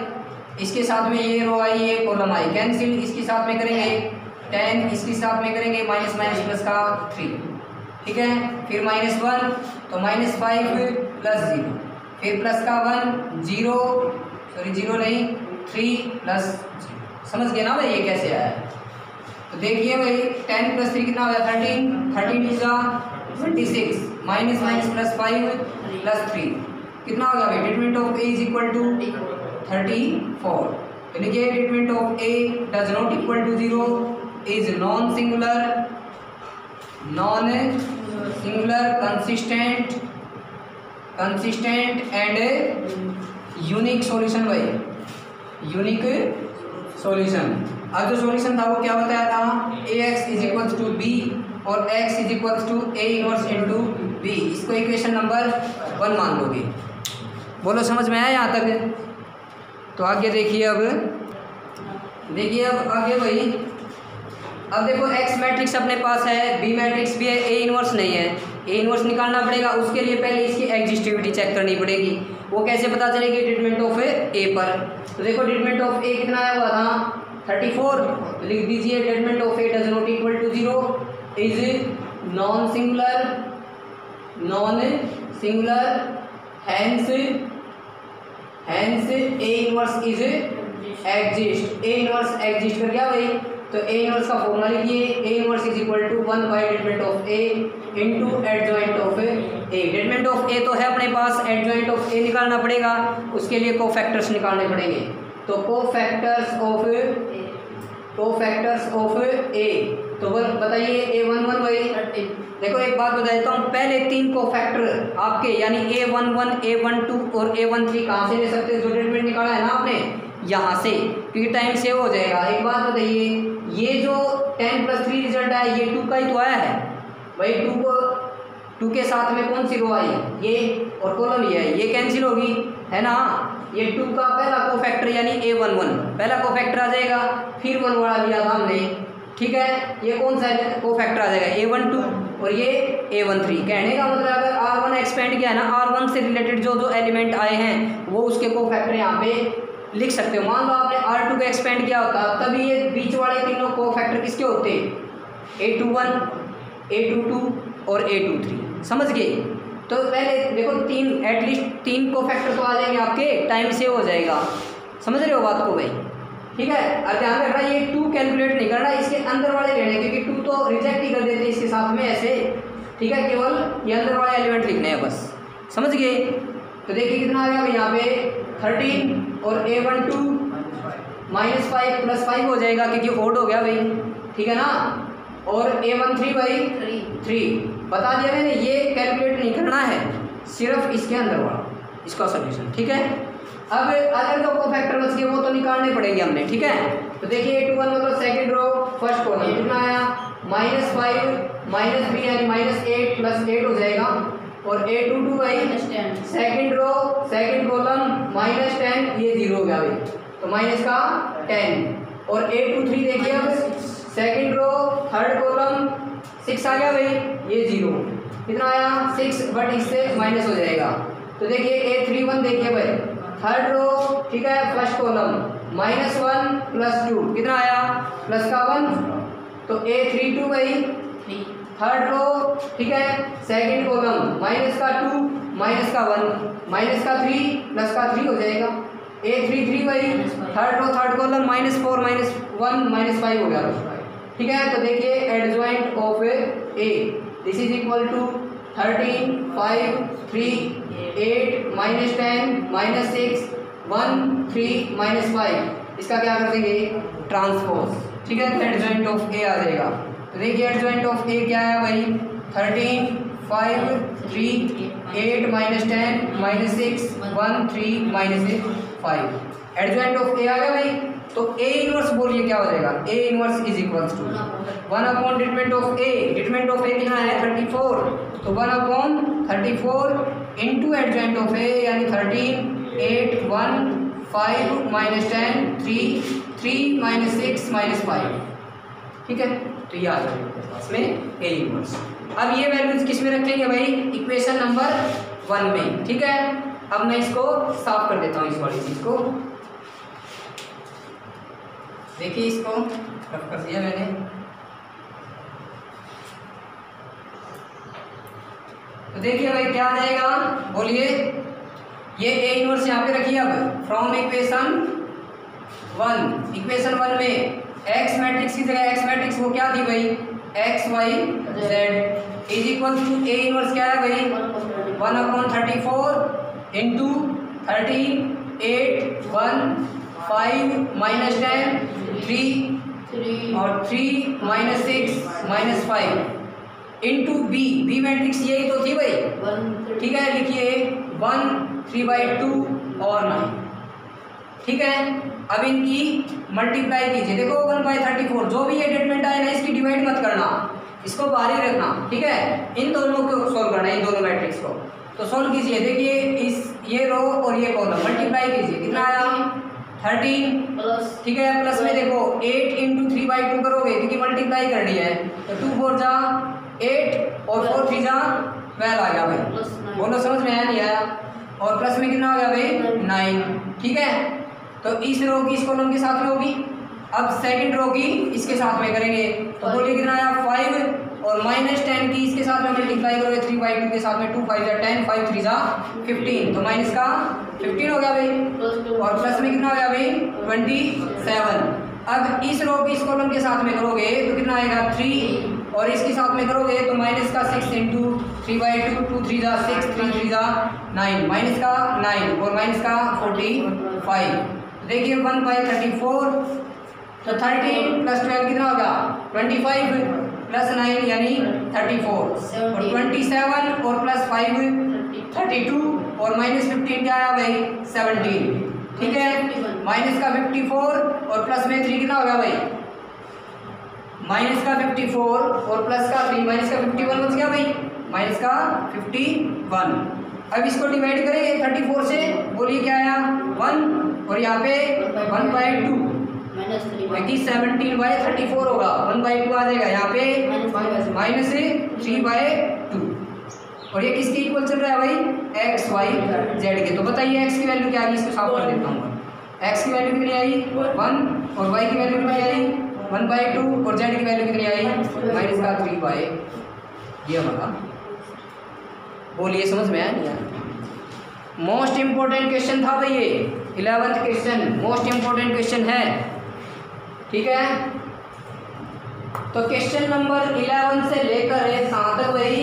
इसके साथ में ये रो आई, ये कॉलम आई, कैंसिल। इसके साथ में करेंगे 10, इसके साथ में करेंगे माइनस प्लस का 3। ठीक है, फिर -1 तो -5 प्लस 0, फिर प्लस का 1 0, सॉरी 0 नहीं 3 प्लस 0। समझ गए ना भाई ये कैसे आया? तो देखिए भाई 10 + 3 कितना हो गया? 13 इज 26 माइनस प्लस 5 प्लस 3 कितना हो गया भाई? Determinant of A is equal to 34। तो लिखिए determinant of A does not equal to 0 is non singular consistent and unique solution भाई, यूनिक सॉल्यूशन। अब जो सॉल्यूशन था वो क्या बताया था? ax is equals to b और x is equals to a inverse into b। इसको इक्वेशन नंबर 1 मान लोगे। बोलो समझ में आया यहाँ तक? तो आगे देखिए, अब देखिए अब आगे भाई। अब देखो x मैट्रिक्स अपने पास है, b मैट्रिक्स भी है, a इनवर्स नहीं है। a इनवर्स निकालना पड़ेगा, उसके लिए पहले इसकी एग्जिस्टिविटी चेक करनी पड़ेगी। वो कैसे पता चलेगी? डिटरमिनेंट ऑफ a पर। तो देखो डिटरमिनेंट ऑफ a कितना आया हुआ था? 34। तो लिख दीजिए determinant of a does not equal to 0 is non singular hence hence A inverse is exist. A inverse exist कर गया भाई। तो ए इनवर्स का फॉर्मूला लिखिए, A inverse is equal to 1 by determinant of A into adjoint of A. Determinant of A तो है अपने पास, adjoint of ए निकालना पड़ेगा, उसके लिए कोफैक्टर्स निकालने पड़ेंगे। तो कोफैक्टर्स ऑफ ए, तो बताइए A11 भाई। देखो एक बात बता देता हूँ, पहले 3 कोफैक्टर आपके यानी A11, A12 और A13 कहाँ से ले सकते हैं? जो डिटरमिनेंट निकाला है ना आपने यहाँ से, क्योंकि टाइम सेव हो जाएगा। एक बात बताइए, ये जो 10 + 3 रिजल्ट आया ये 2 का ही तो आया है भाई। 2 के साथ में कौन सी रो आई? ये और कॉलम ये है, ये कैंसिल होगी है ना। ये 2 का पहला कोफैक्टर यानी A11 पहला कोफैक्टर आ जाएगा, फिर 1 वाला लिया था हमने, ठीक है। ये कौन सा कोफैक्टर आ जाएगा? A12 और ये A13। कहने का मतलब अगर R1 एक्सपेंड किया है ना, R1 से रिलेटेड जो जो एलिमेंट आए हैं वो उसके कोफैक्टर यहाँ पे लिख सकते हो। मान लो आपने R2 का एक्सपेंड किया होता, तभी ये बीच वाले तीनों कोफैक्टर किसके होते? A21, A22 और A23। समझ गए? तो पहले देखो 3 एटलीस्ट 3 कोफैक्टर तो आ जाएंगे आपके, टाइम सेव हो जाएगा। समझ रहे हो बात को भाई? ठीक है। अब ध्यान रखना ये 2 कैलकुलेट नहीं करना, इसके अंदर वाले लेने, क्योंकि 2 तो रिजेक्ट ही कर देते इसके साथ में ऐसे, ठीक है। केवल ये अंदर वाले एलिमेंट लिखने हैं बस। समझ गए? तो देखिए कितना आ गया भाई यहाँ पे 13 और A12 -5 + 5 हो जाएगा, क्योंकि ओड हो गया भाई, ठीक है ना। और A13 भाई 3 बता दिया मैंने, ये कैलकुलेट नहीं करना है, सिर्फ इसके अंदर वाला इसका सोल्यूशन, ठीक है। अब अदर जो कोफैक्टर बच गए वो तो निकालने पड़ेंगे हमने, ठीक है। तो देखिए A21 मतलब सेकंड रो फर्स्ट कॉलम कितना आया? -5 -3 यानी -8 + 8 हो जाएगा। और A22 भाई सेकंड रो सेकंड कॉलम -10, ये 0 हो गया भाई, तो माइनस का 10। और A23 देखिए अब सेकंड रो थर्ड कॉलम 6 आ गया भाई, ये 0 कितना आया? 6, बट इससे माइनस हो जाएगा। तो देखिए A31 देखिए भाई थर्ड रो, ठीक है, फर्स्ट कॉलम -1 + 2 कितना आया? प्लस का 1। तो A32 भाई थर्ड रो, ठीक है, सेकंड कॉलम माइनस का 2 माइनस का 1 माइनस का 3 प्लस का 3 हो जाएगा। A33 भाई थर्ड रो थर्ड कॉलम -4 -1 -5 हो गया, ठीक है। तो देखिए adjoint of A this is equal to 13 5 3 8 -10 -6 1 3 -5, इसका क्या कर देंगे? ट्रांसपोज, ठीक है। तो एडजॉइंट ऑफ ए आ जाएगा। तो देखिए एडजॉइंट ऑफ ए क्या है भाई? 13 5 3 8 -10 -6 1 3 -5। एडजॉइंट ऑफ ए आ गया भाई। तो ए इनवर्स बोलिए क्या हो जाएगा? A inverse is equals to 1/, determinant of A, determinant of A कितना है? 34, तो 1/34 इंटू एडजॉइंट ऑफ ए यानी 13 8 1 5 -10 3 3 -6 -5, ठीक है। तो ये आ जाएगा इसमें ए इनवर्स। अब ये वैल्यूज किस में रखेंगे भाई? इक्वेशन नंबर 1 में, ठीक है। अब मैं इसको साफ कर देता हूँ, इस वाली चीज को देखिए, इसको रफ कर दिया मैंने। तो देखिए भाई क्या आ जाएगा, बोलिए। ये ए इनवर्स यहाँ पे रखिए। अब फ्रॉम इक्वेशन 1 में एक्स मैट्रिक्स की जगह एक्स मैट्रिक्स वो क्या थी भाई? X y z is equal to A inverse क्या है भाई? 1/34 इंटू 13 8 1 5 -10 3 और 3 -6 -5 इंटू बी मैट्रिक्स यही तो थी भाई, ठीक है। लिखिए 1 3/2 और 9, ठीक है। अब इनकी मल्टीप्लाई कीजिए। देखो 1/34 जो भी ये डिटरमिनेंट आए ना इसकी डिवाइड मत करना, इसको बाहर ही रखना, ठीक है। इन दोनों को सॉल्व करना है, इन दोनों मैट्रिक्स को। तो सॉल्व कीजिए। देखिए इस ये रो और ये कॉलम मल्टीप्लाई कीजिए, कितना आया? 13 प्लस, ठीक है। प्लस में देखो 8 इंटू 3/2 करोगे क्योंकि मल्टीप्लाई करनी है, तो 2 4 जा 8 और 4 3 जा 12 आ गया भाई। बोलो समझ में आया नहीं आया? और प्लस में कितना आ गया भाई? 9, ठीक है। तो इस रो की इस कॉलम के साथ में होगी। अब सेकंड रो की इसके साथ में करेंगे, तो बोलिए कितना आया? 5 और -10 की इसके साथ में मल्टीप्लाई करोगे 3/2 के साथ में 2 5 जा 10 5 3 जा 15 तो माइनस का 15 हो गया भाई और प्लस में कितना हो गया भाई 27। अब इस रो की इस कॉलम के साथ में करोगे तो कितना आएगा 3 और इसके साथ में करोगे तो माइनस का 6 इंटू 3/2 2 3 जा 6 3 3 जा 9 माइनस का 9 और माइनस का 45। देखिए 1/34 तो 13 + 12 कितना होगा 25 + 9 यानी 34 और 27 और +5 32 और -15 क्या आया भाई 17। ठीक है माइनस का 54 और प्लस में 3 कितना होगा भाई माइनस का 54 और प्लस का 3 माइनस का 51 बच गया भाई माइनस का 51। अब इसको डिवाइड करेंगे 34 से बोलिए क्या आया 1 और यहाँ पे 1/2 क्योंकि 17/34 होगा 1/2 आ जाएगा यहाँ पे -3/2 और ये किसके इक्वल चल रहा है भाई x y z के। तो बताइए x की वैल्यू क्या आई इसको साफ कर देता हूँ। x की वैल्यू कितनी आई 1 और y की वैल्यू कितनी आई 1/2 और z की वैल्यू कितनी आई माइनस का 3/, ये वाला। बोलिए समझ में आया नहीं आया। मोस्ट इम्पोर्टेंट क्वेश्चन था भाई ये 11th question most important question है। ठीक है तो क्वेश्चन नंबर 11 से लेकर कहाँ तक भाई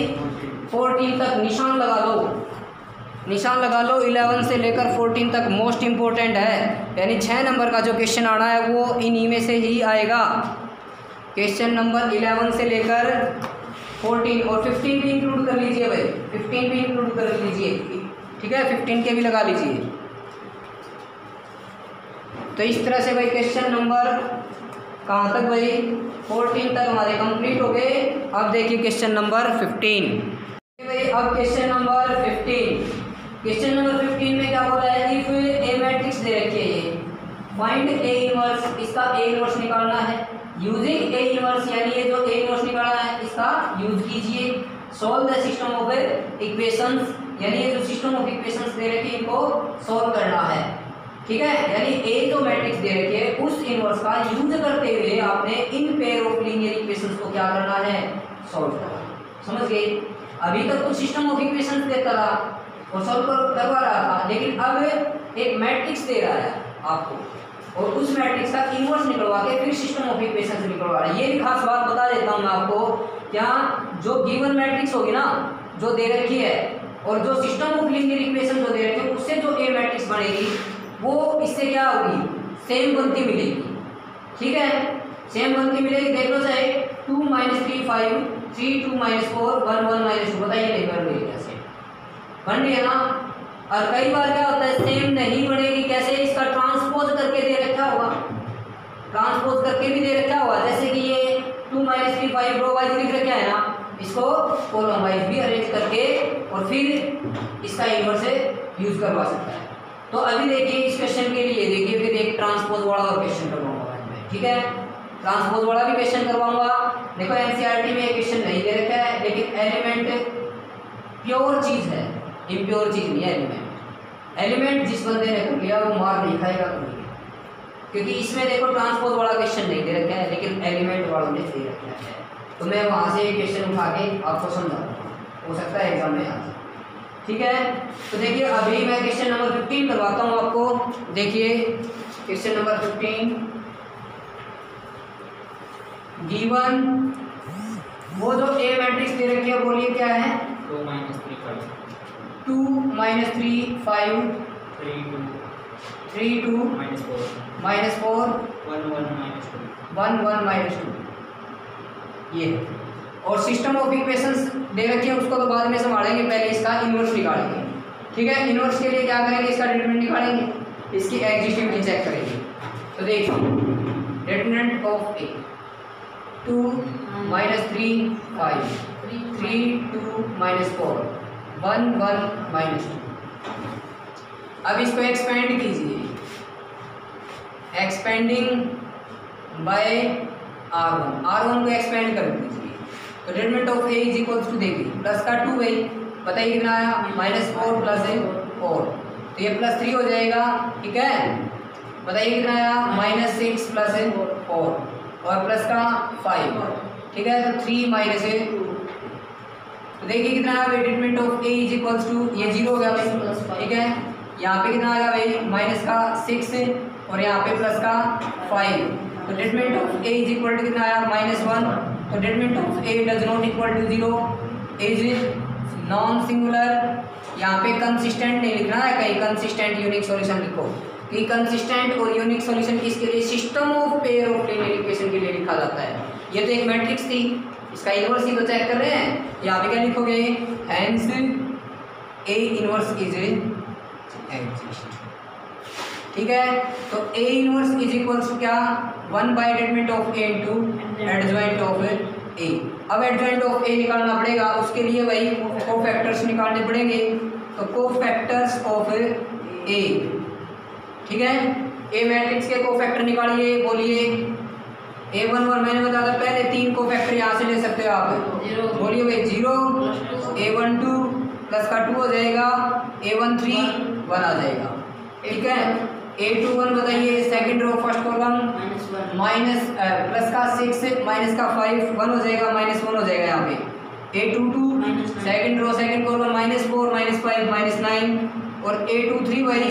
14 तक निशान लगा लो 11 से लेकर 14 तक मोस्ट इम्पोर्टेंट है। यानी 6 नंबर का जो क्वेश्चन आना है वो इन्हीं में से ही आएगा। क्वेश्चन नंबर 11 से लेकर 14 और 15 भी इंक्लूड कर लीजिए भाई 15 भी इंक्लूड कर लीजिए। ठीक है 15 के भी लगा लीजिए। तो इस तरह से भाई क्वेश्चन नंबर कहाँ तक भाई 14 तक हमारे कंप्लीट हो गए। अब देखिए क्वेश्चन नंबर 15 भाई। अब क्वेश्चन नंबर 15 में क्या बोला है इफ ए मैट्रिक्स दे रखी है ये फाइंड ए इनवर्स इसका ए इनवर्स निकालना है यूजिंग ए इनवर्स यानी ये जो ए इनवर्स निकालना है इसका यूज कीजिए। Solve the system of equations यानी ये जो सिस्टम ऑफ इक्वेशंस दे रखी है इनको सॉल्व करना है। ठीक है यानी ए जो मैट्रिक्स दे रखी है उस इनवर्स का यूज करते हुए आपने in pair of linear equations को क्या करना है सॉल्व करना। समझ गए। अभी तक तो सिस्टम ऑफ इक्वेशंस देता रहा और सॉल्व करवा रहा था लेकिन अब एक मैट्रिक्स दे रहा है आपको और उस मैट्रिक्स का इनवर्स निकलवा के फिर सिस्टम ऑफ इक्वेशंस निकलवा रहा है। ये भी खास बात बता देता हूँ मैं आपको क्या जो गिवन मैट्रिक्स होगी ना जो दे रखी है और जो सिस्टम ऑफ लीनियर इक्वेशन जो दे रखे हैं उससे जो ए मैट्रिक्स बनेगी वो इससे क्या होगी सेम बनती मिलेगी। ठीक है सेम बनती मिलेगी। देख लो चाहे 2 - 3 5 3 2 - 4 1 1 -2 बताइए नहीं बन रही कैसे बन रही है ना। और कई बार क्या होता है सेम नहीं बनेगी कैसे इसका ट्रांसपोज करके दे रखा होगा ट्रांसपोज करके भी दे रखा होगा जैसे कि ये 2 - 3 5 रो वाइज लिख रखा है ना इसको कॉलम वाइज भी अरेंज करके और फिर इसका इनवर्स से यूज करवा सकता है। तो अभी देखिए इस क्वेश्चन के लिए देखिए फिर एक ट्रांसपोज वाला और क्वेश्चन करवाऊंगा मैं। ठीक है ट्रांसपोज वाला भी क्वेश्चन करवाऊंगा। देखो एनसीईआरटी में क्वेश्चन नहीं दे रखा है लेकिन एलिमेंट प्योर चीज है इम्प्योर चीज नहीं है। एलिमेंट जिस बंदे ने कर लिया वो मार नहीं खाएगा कभी क्योंकि इसमें देखो ट्रांसपोज वाला क्वेश्चन नहीं दे रखा है लेकिन एलिमेंट वालों ने दे रखा है। तो मैं वहाँ से क्वेश्चन उठा के आपको समझाऊंगा हो सकता है एग्जाम में आ जाए। ठीक है तो देखिए अभी मैं क्वेश्चन नंबर 15 करवाता हूँ आपको। देखिए क्वेश्चन नंबर 15 गिवन वो जो ए मैट्रिक्स दे रखी है बोलिए क्या है 2 - 3 5 2 - 3 5 3 2 -4 -4 1 1 1 1 -2 ये और सिस्टम ऑफ इक्वेशंस दे रखी है उसको तो बाद में संभालेंगे पहले इसका इनवर्स निकालेंगे। ठीक है इनवर्स के लिए क्या करेंगे इसका डिटरमिनेंट निकालेंगे इसकी एग्जिस्टिविटी चेक करेंगे। तो देखिए डिटरमिनेंट ऑफ ए 2 - 3 5 3 2 -4 1 1 -2। अब इसको एक्सपेंड कीजिए एक्सपेंडिंग बाय R1 को एक्सपेंड कर दीजिए। तो determinant of A is equal to देखिए प्लस का 2 है बताइए कितना आया -4 + 4 तो ये +3 हो जाएगा। ठीक है बताइए कितना आया -6 + 4 और प्लस का 5 ठीक है, तो 3 माइनस 2। तो देखिए कितना आया भाई, determinant of A is equals to, ये 0 हो गया भाई, ठीक है। यहाँ पे कितना आ गया भाई, माइनस का 6 और यहाँ पे प्लस का 5। तो determinant of A is equal to कितना आया, -1। तो determinant of A does not equal to 0, is non singular. यहाँ पे कंसिस्टेंट नहीं लिखना है, कहीं कंसिस्टेंट यूनिक सॉल्यूशन लिखो कि कंसिस्टेंट और यूनिक सॉल्यूशन किसके लिए, system of pair of linear equation के लिए लिखा जाता है। ये तो एक मैट्रिक्स थी, इसका इनवर्स ही तो चेक कर रहे हैं। यहाँ पे क्या लिखोगे, hence A inverse is exist, ठीक है। तो A inverse is equals to क्या, 1 by determinant of A into adjoint of A. अब एडजॉइंट ऑफ ए निकालना पड़ेगा, उसके लिए वही कोफैक्टर्स निकालने पड़ेंगे। तो कोफैक्टर्स ऑफ ए, ठीक है। ए मैट्रिक्स के कोफैक्टर निकालिए, बोलिए। A1 और मैंने बताया था पहले 3 कोफैक्टर यहाँ से ले सकते हो आप, बोलिए भाई 0, A12 प्लस का 2 हो जाएगा, A13 1 आ जाएगा, ठीक है। A21 बताइए, second row first column minus plus का 6 माइनस का 5 1 हो जाएगा, -1 हो जाएगा यहाँ पे। A22 second row second column -4 -5 -9 और A23 भाई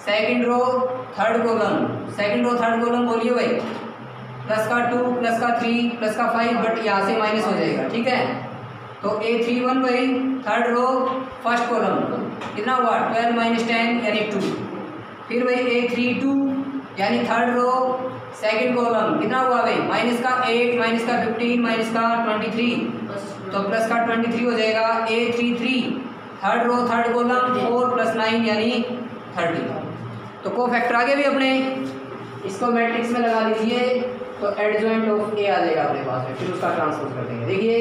सेकंड रो थर्ड कॉलम बोलिए भाई, प्लस का 2 प्लस का 3 प्लस का 5, बट यहाँ से माइनस हो जाएगा, ठीक है। तो A31 भाई थर्ड रो फर्स्ट कॉलम कितना हुआ, 12 - 10 यानी 2। फिर भाई A32 यानी थर्ड रो सेकंड कॉलम कितना हुआ भाई, माइनस का 8 माइनस का 15 माइनस का 23, तो प्लस का 23 हो जाएगा। A33 third row third column 4 + 9 यानी 30। तो कोफैक्टर आगे भी अपने इसको मैट्रिक्स में लगा लीजिए, तो एडजॉइंट ऑफ ए आ जाएगा अपने पास में, फिर उसका ट्रांसपोज कर देंगे। देखिए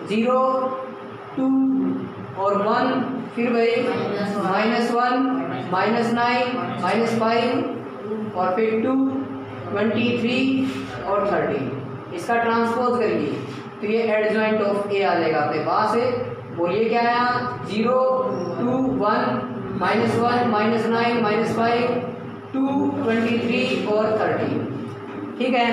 0 2 और 1, फिर भाई -1 -9 -5 और फिर 2 23 और 30, इसका ट्रांसपोज करिए तो ये एडजॉइंट ऑफ ए आ जाएगा अपने पास। बोलिए क्या आया, 0 2 1 -1 -9 -5 2 23 और 30, ठीक है।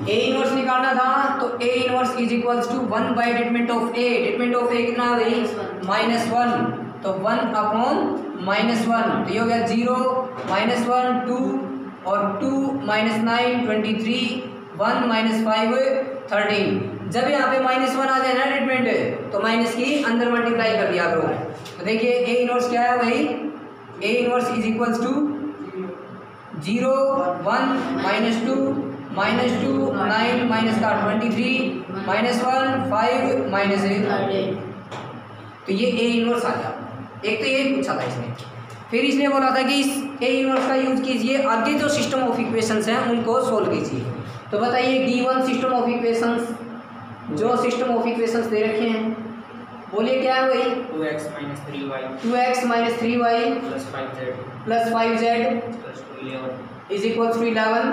ए इनवर्स निकालना था, तो A inverse is equals to 1 by determinant of A. Determinant of A कितना है, -1, तो 1 अपॉन -1, तो ये हो गया 0 -1 2 और 2 -9 23 1 -5 13। जब यहाँ पे -1 आ जाए ना डिटरमिनेंट, तो माइनस की अंदर मल्टीप्लाई कर दिया करो। तो देखिए ए इनवर्स क्या है भाई, A inverse is equals to 0 1 -2 -2 9 minus का 23 -1 5 -8। तो ये ए इनवर्स आ गया। एक तो ये पूछा था इसने, फिर इसने बोला था कि इस ए इनवर्स का यूज कीजिए, आगे जो सिस्टम ऑफ इक्वेशंस हैं उनको सोल्व कीजिए। तो बताइए D1 सिस्टम ऑफ इक्वेशंस, जो सिस्टम ऑफ इक्वेशंस दे रखे हैं, बोलिए क्या है वही, 2x - 3y 2x - 3y + 5z + 5z + 11 is equals to 11,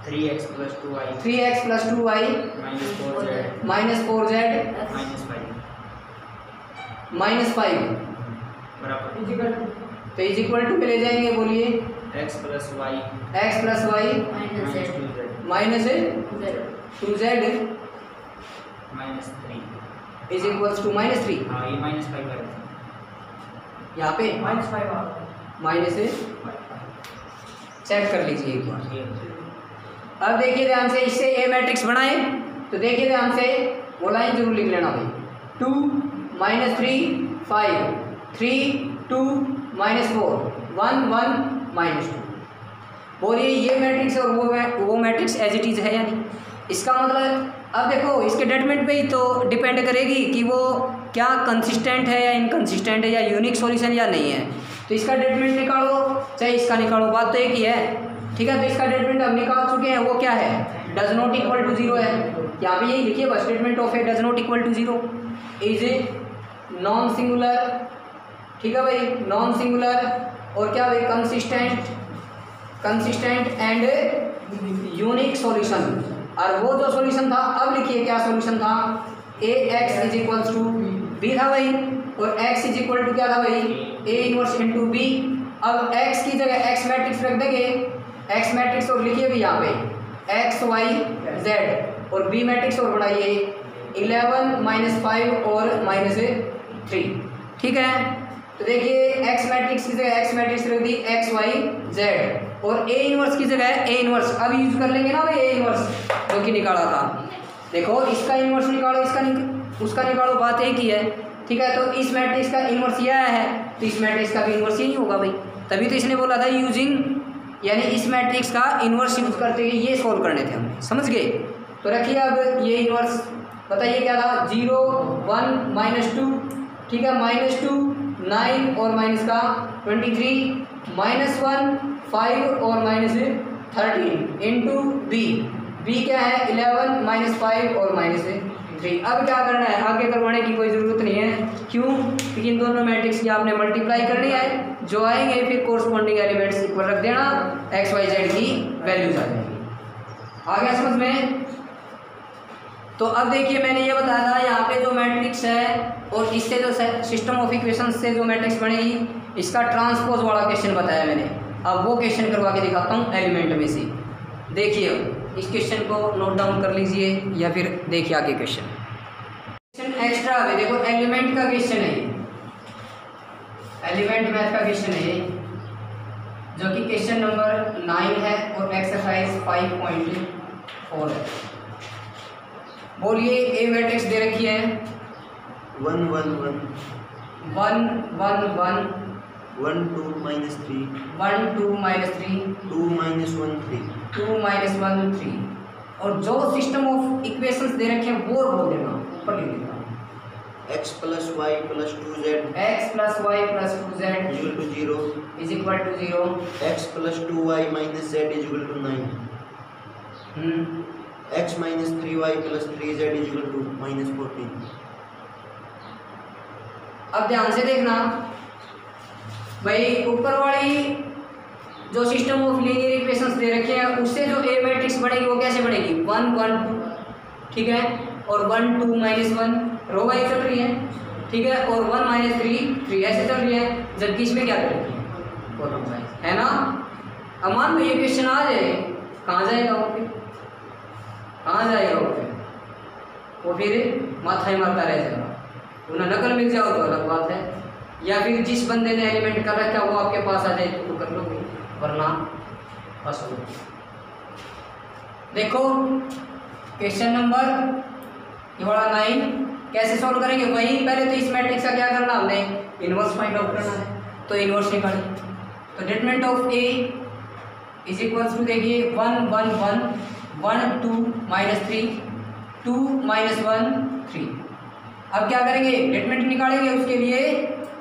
3x + 2y 3x + 2y -4z -5 बराबर, तो इज इक्वल टू पे ले जाएंगे, बोलिए x + y x + y -2z -3 is equals to -3। हाँ ये -5 है, यहाँ पे माइनस चेक कर लीजिए एक बार। अब देखिए ध्यान से, इससे ए मैट्रिक्स बनाए, तो देखिए ध्यान से वो लाइन जरूर लिख लेना भाई, 2 -3 5 3 2 -4 1 1 -2। बोलिए ये मैट्रिक्स और वो मैट्रिक्स एज इट इज है या नहीं। इसका मतलब अब देखो इसके डिटरमिनेंट पे ही तो डिपेंड करेगी कि वो क्या कंसिस्टेंट है या इनकंसिस्टेंट है या यूनिक सॉल्यूशन या नहीं है। तो इसका डिटरमिनेंट निकालो चाहे इसका निकालो, बात तो एक ही है, ठीक है। तो इसका डिटरमिनेंट हम निकाल चुके हैं, वो क्या है, डज नॉट इक्वल टू 0 है। यहाँ पे यही लिखिए बस, statement of A does not equal to 0 is a non singular, ठीक है भाई, नॉन सिंगुलर और क्या भाई कंसिस्टेंट एंड यूनिक सॉल्यूशन। और वो जो सॉल्यूशन था, अब लिखिए क्या सॉल्यूशन था, A X is equals to B था भाई, और x इज इक्वल टू क्या था भाई, ए इनवर्स इंटू बी। अब x की जगह x मैट्रिक्स रख देंगे, x मैट्रिक्स और लिखिए भी यहाँ पे x y z, और बी मैट्रिक्स और बढ़ाइए 11 -5 और -3, ठीक है। तो देखिए एक्स मैट्रिक्स की जगह एक्स मैट्रिक्स रख दी एक्स वाई जेड और ए इनवर्स की जगह ए इनवर्स। अब यूज कर लेंगे ना भाई ए इनवर्स जो कि निकाला था। देखो इसका इनवर्स निकालो, उसका निकालो, बात एक ही है, ठीक है। तो इस मैट्रिक्स का इनवर्स यह है तो इस मैट्रिक्स का भी इनवर्स यही होगा भाई। तभी तो इसने बोला था यूजिंग, यानी इस मैट्रिक्स का इनवर्स यूज करते हुए ये सॉल्व करने थे हम, समझ गए। तो रखिए अब ये इनवर्स, बताइए क्या था, 0 1 -2, ठीक है, -2 9 और माइनस का 23 -1 5 और -13 इंटू बी क्या है 11 -5 और -3। अब क्या करना है, आगे करवाने की कोई ज़रूरत नहीं है, क्यों, क्योंकि इन दोनों मैट्रिक्स की आपने मल्टीप्लाई करनी है, जो आएंगे फिर कोरस्पॉन्डिंग एलिमेंट्स इक्वल रख देना, एक्स वाई जेड की वैल्यूज आ जाएगी। आ गया समझ में। तो अब देखिए मैंने ये बताया था यहाँ पे जो मैट्रिक्स है और इससे जो सिस्टम ऑफ इक्वेशन से जो मैट्रिक्स बनेगी इसका ट्रांसपोज वाला क्वेश्चन बताया मैंने। अब वो क्वेश्चन करवा के दिखाता हूँ एलिमेंट में से। देखिए इस क्वेश्चन को नोट डाउन कर लीजिए या फिर देखिए आगे क्वेश्चन एक्स्ट्रा है। देखो एलिमेंट का क्वेश्चन है, एलिमेंट मैथ का क्वेश्चन है जो कि क्वेश्चन नंबर 9 है और एक्सरसाइज 5.4 है। बोलिए ए मैट्रिक्स दे रखी है 1 1 1 1 1 1 1 2 -3 1 2 -3 2 -1 3 2 -1 3 और जो सिस्टम ऑफ इक्वेशंस दे रखे हैं वो बोल देना, ऊपर लिख देना x + y + 2z x + y + 2z = 0 is equal to 0 x + 2y - z = 9 x - 3y + 3z = -14। अब ध्यान से देखना भाई, ऊपर वाली जो सिस्टम ऑफ लीनियर इक्वेशंस दे रखे हैं उससे जो ए मैट्रिक्स बनेगी वो कैसे बनेगी 1 1 2, ठीक है, और 1 2 -1 रो वाइज चल रही है, ठीक है, और 1 -3 3 ऐसे चल रही है, जबकि इसमें क्या कर रखी है कॉलम वाइज, है ना। अब मान लो ये क्वेश्चन आ जाए, कहाँ जाएगा वो, फिर कहाँ जाएगा वो फिर माथा ही मारता रह जाएगा। उन्हें नकल मिल जाओ तो अलग बात है, या फिर जिस बंदे ने एलिमेंट कर रखा है वो आपके पास आ जाए तो कर लो, वरना बस हो। देखो क्वेश्चन नंबर ये वाला 9 कैसे सॉल्व करेंगे, वही पहले तो इस मैट्रिक्स का क्या करना, हमने इनवर्स फाइंड आउट करना है, तो इनवर्स निकालें। तो determinant of A is equals to, देखिए 1 1 1 1 2 -3 2 -1 3। अब क्या करेंगे, डिटरमिनेंट निकालेंगे, उसके लिए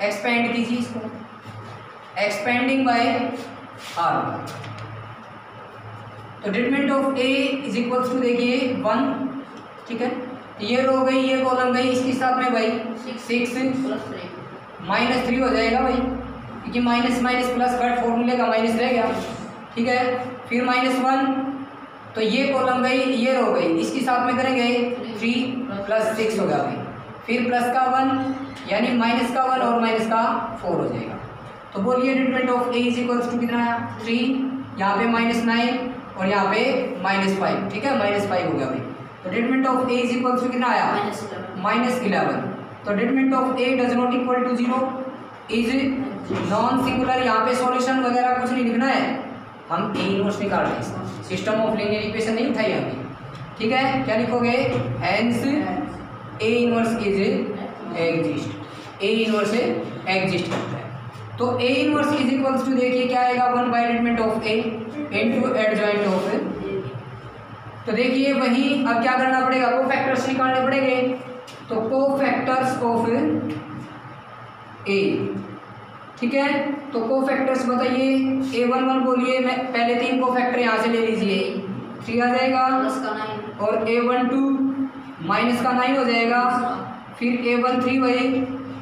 एक्सपेंड कीजिए इसको, एक्सपेंडिंग बाय आर। तो determinant of A is equals to, देखिए 1, ठीक है, ये रो गई ये कॉलम गई, इसके साथ में भाई 6 -3 हो जाएगा भाई, क्योंकि माइनस माइनस प्लस कट फॉर्मूले का माइनस रह गया, ठीक है, फिर -1, तो ये कॉलम गई ये रो गई, इसके साथ में करेंगे 3 + 6 हो गया भाई, फिर प्लस का 1 यानी माइनस का 1 और माइनस का 4 हो जाएगा। तो बोलिए determinant of A is equals to कितना है 3, यहाँ पे -9 और यहाँ पे -5, ठीक है, -5 हो गया भाई। तो determinant of A is equals to कितना आया -11। तो determinant of A does not equal to 0 is non singular. यहाँ पे सॉल्यूशन वगैरह कुछ नहीं लिखना है, हम ए इनवर्स निकाल रहे हैं, सिस्टम ऑफ लीनियर इक्वेशन नहीं उठाई अभी, ठीक है। क्या लिखोगे, hence A inverse is exist, A inverse exist करता है। तो A inverse is equals to, देखिए क्या आएगा 1 by determinant of A into adjoint of. तो देखिए वही अब क्या करना पड़ेगा, कोफैक्टर्स निकालने पड़ेंगे। तो कोफैक्टर्स ऑफ ए, ठीक है, तो कोफैक्टर्स बताइए, A11 बोलिए, मैं पहले 3 कोफैक्टर यहाँ से ले लीजिए, 3 आ जाएगा और A12 माइनस का 9 हो जाएगा, फिर A13 वही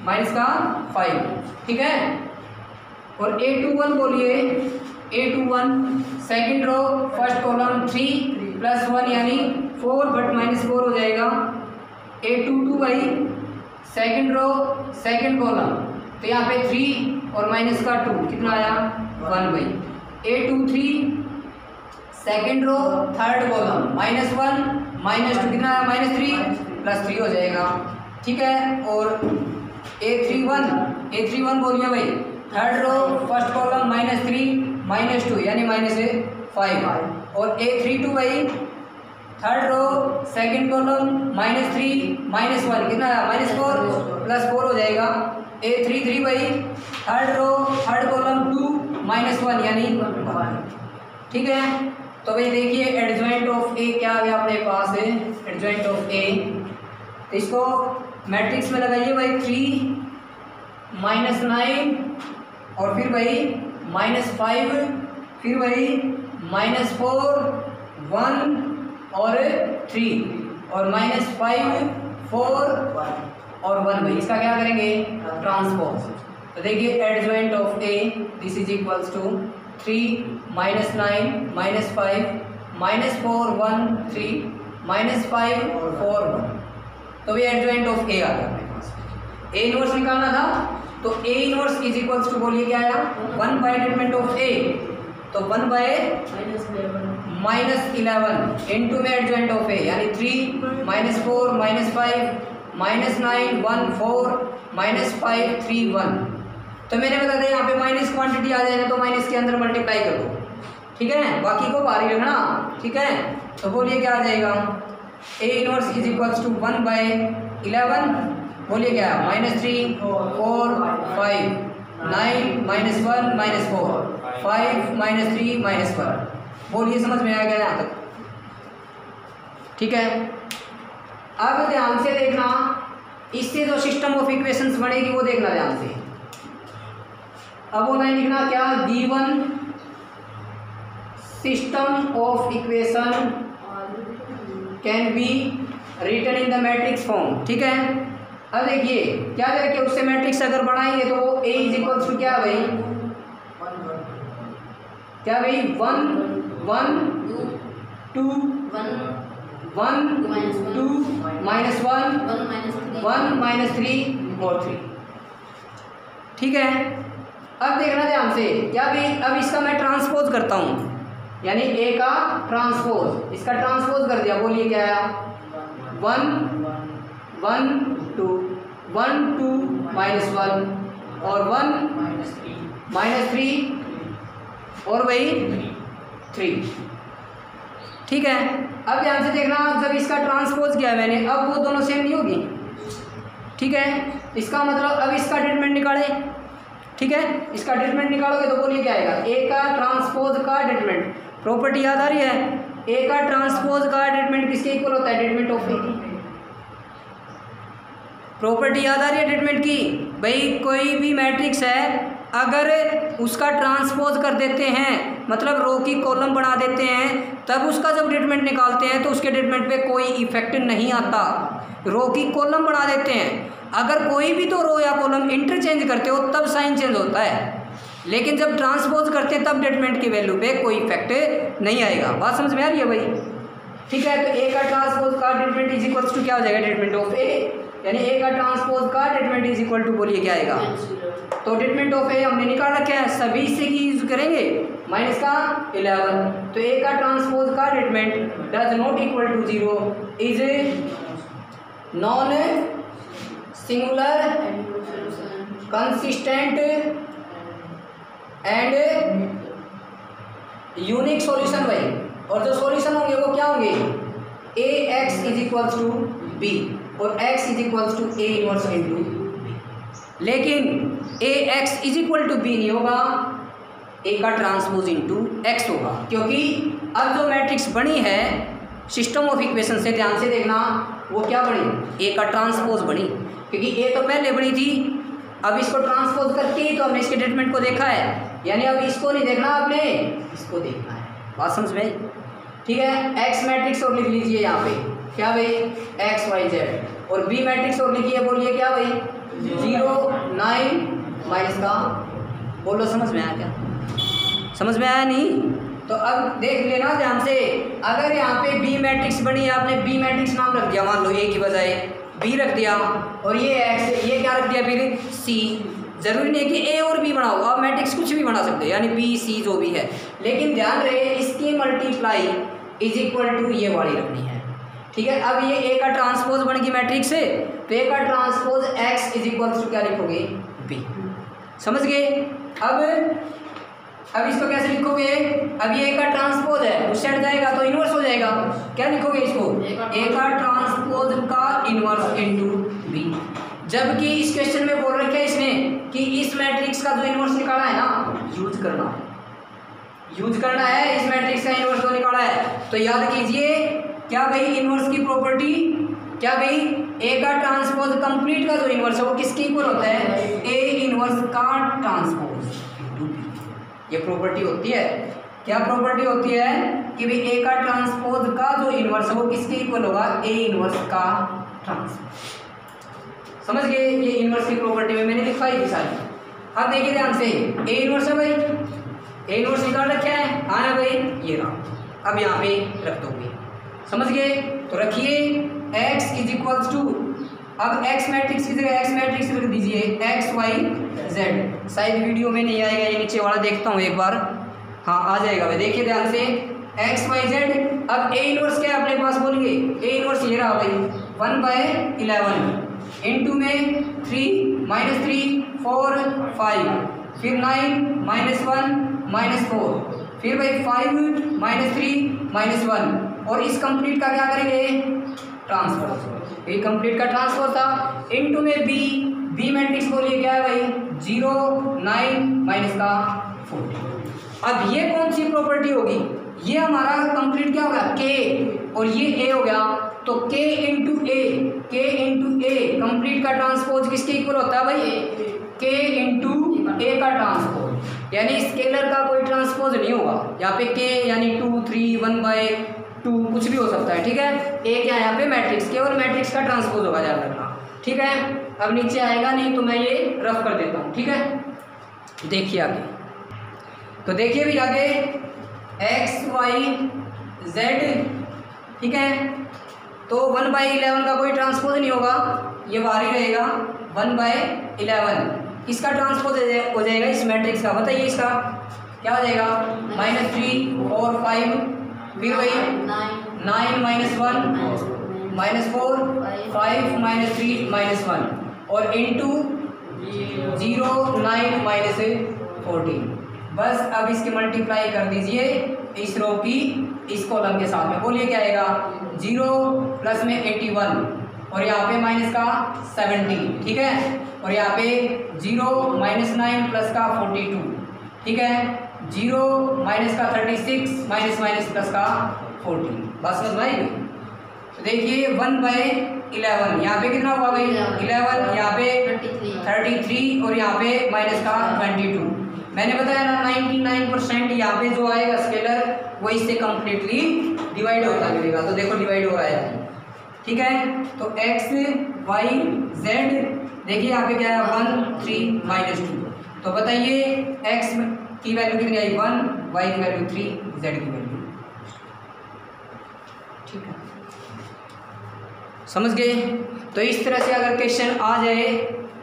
माइनस का 5, ठीक है, और A21 बोलिए, A21 second row first column 3 + 1 यानी 4 बट -4 हो जाएगा। A22 वही सेकंड रो सेकंड कॉलम, तो यहाँ पे 3 और माइनस का 2 कितना आया 1 भाई। A23 second row third column -1 -2 कितना है, -3 + 3 हो जाएगा। ठीक है, और A31 बोलिए भाई, थर्ड रो फर्स्ट कॉलम -3 -2 यानी -5, और A32 भाई थर्ड रो सेकंड कॉलम -3 -1 कितना है, -4 + 4 हो जाएगा। A33 भाई थर्ड रो थर्ड कॉलम 2 -1 यानी 1। ठीक है, तो भाई देखिए एडजॉइंट ऑफ ए क्या आ गया अपने पास है, एडजॉइंट ऑफ ए, तो इसको मैट्रिक्स में लगाइए भाई 3 -9 और फिर भाई -5, फिर भाई -4 1 और 3 और -5 4 और 1 भाई इसका क्या करेंगे, ट्रांसपोज। तो देखिए adjoint of A this is equals to 3 -9 -5 -4 1 3 -5 4 1। तो ये एडजॉइंट ऑफ ए आ गया अपने पास। ए इनवर्स निकालना था, तो A inverse is equals to बोलिए क्या आया, 1 बाय डिटरमिनेंट ऑफ ए, तो 1 बाय -11 इनटू में एडजॉइंट ऑफ ए यानी 3 -4 -5 -9 1 4 -5 3 1। तो मैंने बता दिया यहाँ पे माइनस क्वांटिटी आ जाएगा तो माइनस के अंदर मल्टीप्लाई कर दो। ठीक है, बाकी को बाहर ही रखना। ठीक है, तो बोलिए क्या आ जाएगा, A inverse is equals to 1 by 11 बोलिए क्या, -3 4 5 9 -1 -4 5 -3 -1। बोलिए समझ में आ गया यहाँ तक। ठीक है, अब ध्यान से देखना, इससे जो सिस्टम ऑफ इक्वेशंस बनेगी वो देखना ध्यान से। अब वो नहीं लिखना क्या, given system of equation can be written in the matrix form. ठीक है, अब देखिए क्या करके उससे मैट्रिक्स अगर बनाएंगे तो वो ए इज इक्वल्स टू क्या भाई, क्या भाई 1 1 2 1 2 -1 1 -3 और 3। ठीक है, अब देखना ध्यान से, क्या भाई अब इसका मैं ट्रांसपोज करता हूँ, यानी ए का ट्रांसपोज, इसका ट्रांसपोज कर दिया, बोलिए क्या आया, 1 1 2 1 2 -1 और 1 -3 और भाई 3। ठीक है, अब ध्यान से देखना, जब इसका ट्रांसपोज किया मैंने, अब वो दोनों सेम नहीं होगी। ठीक है, इसका मतलब अब इसका ट्रीटमेंट निकाले। ठीक है, इसका ट्रीटमेंट निकालोगे तो बोलिए क्या आएगा, ए का ट्रांसपोज का ट्रीटमेंट, प्रॉपर्टी याद आ रही है, ए का ट्रांसपोज का ट्रीटमेंट किसके इक्वल होता है, ट्रीटमेंट ऑफ ए की। प्रॉपर्टी याद आ रही है ट्रीटमेंट की, भाई कोई भी मैट्रिक्स है अगर उसका ट्रांसपोज कर देते हैं, मतलब रो की कॉलम बना देते हैं, तब उसका जब ट्रीटमेंट निकालते हैं तो उसके ट्रीटमेंट पे कोई इफेक्ट नहीं आता। रो की कॉलम बना देते हैं, अगर कोई भी तो रो या कॉलम इंटरचेंज करते हो तब साइन चेंज होता है, लेकिन जब ट्रांसपोज करते हैं तब ट्रीटमेंट की वैल्यू पे कोई इफेक्ट नहीं आएगा। बात समझ में आ रही है भाई। ठीक है, तो ए का ट्रांसपोज का ट्रीटमेंट इज इक्वल्स टू क्या हो जाएगा, ट्रीटमेंट ऑफ ए, यानी ए का ट्रांसपोज का ट्रीटमेंट इज इक्वल टू बोलिए क्या आएगा, तो ट्रीटमेंट ऑफ ए हमने निकाल रखे हैं, सभी से की यूज करेंगे माइनस का 11, तो ए का ट्रांसपोज का treatment does not equal to 0 is non singular consistent and unique solution भाई। और जो सॉल्यूशन होंगे वो क्या होंगे, A X is equals to B और x is equals to A inverse into B, लेकिन A X is equal to B नहीं होगा, ए का ट्रांसपोज इंटू एक्स होगा, क्योंकि अब जो मैट्रिक्स बनी है सिस्टम ऑफ इक्वेशन से, ध्यान से देखना, वो क्या बनी, ए का ट्रांसपोज बनी, क्योंकि ए तो पहले बनी थी, अब इसको ट्रांसपोज करके ही तो हमने इसके ट्रीटमेंट को देखा है, यानी अब इसको नहीं देखना आपने, इसको देखना है। बात समझ में। ठीक है, एक्स मैट्रिक्स और लिख लीजिए यहाँ पे क्या भाई, एक्स वाई जेड, और बी मैट्रिक्स और लिखिए, बोलिए क्या भाई, 0 9 माइनस का, बोलो समझ में आया क्या, समझ में आया नहीं, तो अब देख लेना ध्यान से, अगर यहाँ पे बी मैट्रिक्स बनी, आपने बी मैट्रिक्स नाम रख दिया, मान लो ए की बजाय बी रख दिया, और ये एक्स, ये क्या रख दिया फिर सी, जरूरी नहीं है कि ए और बी बनाओ, आप मैट्रिक्स कुछ भी बना सकते हो, यानी बी सी जो भी है, लेकिन ध्यान रहे इसकी मल्टीप्लाई इज इक्वल टू ये वाली रखनी है। ठीक है। अब ये ए का ट्रांसपोज बन गई मैट्रिक्स से, तो ए का transpose x is equal to क्या लिखोगे, बी। समझ गए। अब इसको कैसे लिखोगे, अब ये ए का ट्रांसपोज है, उस साइड जाएगा तो इनवर्स हो जाएगा। क्या लिखोगे इसको, ए का ट्रांसपोज का इनवर्स इनटू बी। जबकि इस क्वेश्चन में बोल रखा है इसने कि इस मैट्रिक्स का जो इनवर्स निकाला है ना, यूज करना है इस मैट्रिक्स का इनवर्स जो निकाला है। तो याद कीजिए क्या गई इनवर्स की प्रॉपर्टी, क्या गई, ए का ट्रांसपोज कंप्लीट का जो इनवर्स है वो किसके इक्वल होता है, ए इनवर्स का ट्रांसपोज। ये प्रॉपर्टी होती है, क्या प्रॉपर्टी होती है कि भाई ए का ट्रांसपोज का जो इनवर्स है वो किसके इक्वल होगा, ए इनवर्स का ट्रांसपोज। समझ गए। ये इनवर्स की प्रॉपर्टी में मैंने लिखवाई थी सारी। अब देखिए ध्यान से, ए इनवर्स है भाई, ए इनवर्स निकाल रखा है, आया भाई ये रहा। अब यहाँ पे रख दोगे, समझ गए। तो रखिए x इज इक्वल टू, अब x मैट्रिक्स की जगह x मैट्रिक्स रख दीजिए x y z। शायद वीडियो में नहीं आएगा, ये नीचे वाला देखता हूँ एक बार, हाँ आ जाएगा भाई। देखिए ध्यान से x y z। अब ए इनवर्स क्या है अपने पास, बोलिए ए इनवर्स ये रहा भाई 1/11 इनटू में 3 -3 4 5, फिर 9 -1 -4, फिर भाई 5 -3 -1, और इस कंप्लीट का क्या करेंगे, ट्रांसफर। ये कंप्लीट का ट्रांसफर था। इनटू में बी मैट्रिक्स बोलिए क्या है भाई 0 9 माइनस का 40। अब ये कौन सी प्रॉपर्टी होगी, ये हमारा कंप्लीट क्या होगा के, और ये ए हो गया, तो के इंटू ए कंप्लीट का ट्रांसपोज किसके इक्वल होता है भाई, के इंटू ए का ट्रांसपोज। यानी स्केलर का कोई ट्रांसपोज नहीं होगा यहाँ पे, के यानी 2 3 1/2 कुछ भी हो सकता है, ठीक है। ए क्या है यहाँ पे मैट्रिक्स, केवल मैट्रिक्स का ट्रांसपोज होगा, ध्यान रखना, ठीक है। अब नीचे आएगा नहीं तो मैं ये रफ कर देता हूँ, ठीक है। देखिए आगे, तो देखिए भी आगे एक्स वाई जेड, ठीक है। तो 1/11 का कोई ट्रांसपोज नहीं होगा, ये बाहर ही रहेगा 1/11। इसका ट्रांसपोज हो जाएगा इस मैट्रिक्स का, बताइए इसका क्या हो जाएगा, -3 और 5, फिर वही 9 -1 -4 5 -3 -1, और इंटू 0 9 -14। बस अब इसकी मल्टीप्लाई कर दीजिए इस रो की इस कॉलम के साथ में, बोलिए क्या आएगा, 0 प्लस में 81, और यहाँ पे माइनस का 70, ठीक है, और यहाँ पे 0 -9 प्लस का 42, ठीक है, 0 माइनस का 36 माइनस प्लस का 14। बस समझ में आई। तो देखिए 1/11 यहाँ पे कितना हुआ भाई 11, यहाँ पे 33, और यहाँ पे माइनस का 22। मैंने बताया ना 99% यहाँ पे जो आएगा स्केलर वो इससे कम्प्लीटली डिवाइड होता मिलेगा। तो देखो डिवाइड हो रहा है, ठीक है। तो x y z, देखिए यहाँ पे क्या है 1 3 -2। तो बताइए x की वैल्यू कितनी आई 1, y की वैल्यू 3, z की वैल्यू, ठीक है, समझ गए। तो इस तरह से अगर क्वेश्चन आ जाए,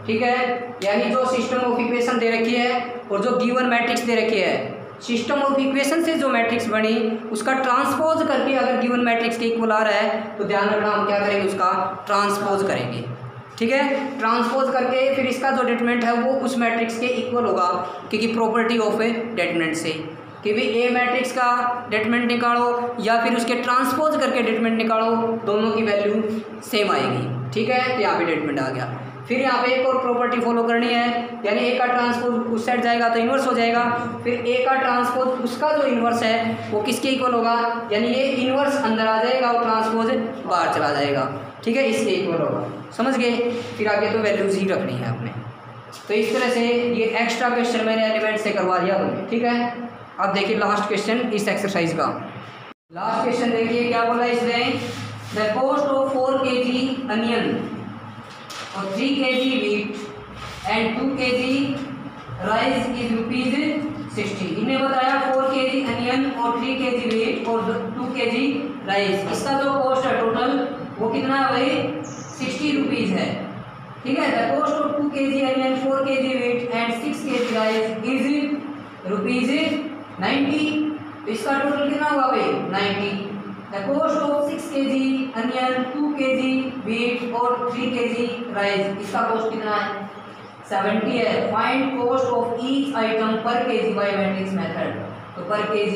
ठीक है, यानी जो सिस्टम ऑफ इक्वेशन दे रखी है और जो गिवन मैट्रिक्स दे रखी है, सिस्टम ऑफ इक्वेशन से जो मैट्रिक्स बनी उसका ट्रांसपोज करके अगर गिवन मैट्रिक्स के इक्वल आ रहा है तो ध्यान रखना हम क्या करेंगे, उसका ट्रांसपोज करेंगे, ठीक है। ट्रांसपोज करके फिर इसका जो डिटरमिनेंट है वो उस मैट्रिक्स के इक्वल होगा, क्योंकि प्रॉपर्टी ऑफ ए डिटरमिनेंट से कि भाई ए मैट्रिक्स का डिटरमिनेंट निकालो या फिर उसके ट्रांसपोज करके डिटरमिनेंट निकालो, दोनों की वैल्यू सेम आएगी, ठीक है। तो यहाँ पे डिटरमिनेंट आ गया। फिर यहाँ पे एक और प्रॉपर्टी फॉलो करनी है, यानी ए का ट्रांसपोज उस साइड जाएगा तो इन्वर्स हो जाएगा, फिर ए का ट्रांसपोज उसका जो इन्वर्स है वो किसके इक्वल होगा, यानी ये इन्वर्स अंदर आ जाएगा और ट्रांसपोज बाहर चला जाएगा, ठीक है, इसके इक्वल होगा, समझ गए। फिर आगे तो वैल्यूज ही रखनी है आपने। तो इस तरह से ये एक्स्ट्रा क्वेश्चन मैंने एलिमेंट से करवा दिया तुम्हें, ठीक है। अब देखिए लास्ट क्वेश्चन इस एक्सरसाइज का। लास्ट क्वेश्चन देखिए क्या बोला इसने, the cost of 4 kg onion और 3 kg wheat and 2 kg rice is ₹60। इन्हें बताया 4 kg अनियन और 3 kg wheat और 2 kg राइस, इसका जो कॉस्ट है टोटल वो कितना है भाई ₹60 है, ठीक है। The cost of 2 kg onion 4 kg wheat and 6 kg rice is ₹90। तो इसका टोटल कितना हुआ भाई 90। The cost of 6 kg onion, 2 kg wheat और 3 kg राइस, इसका कॉस्ट कितना है? 70 है। Find cost of each item पर kg बाय मैट्रिक्स मेथड। तो पर kg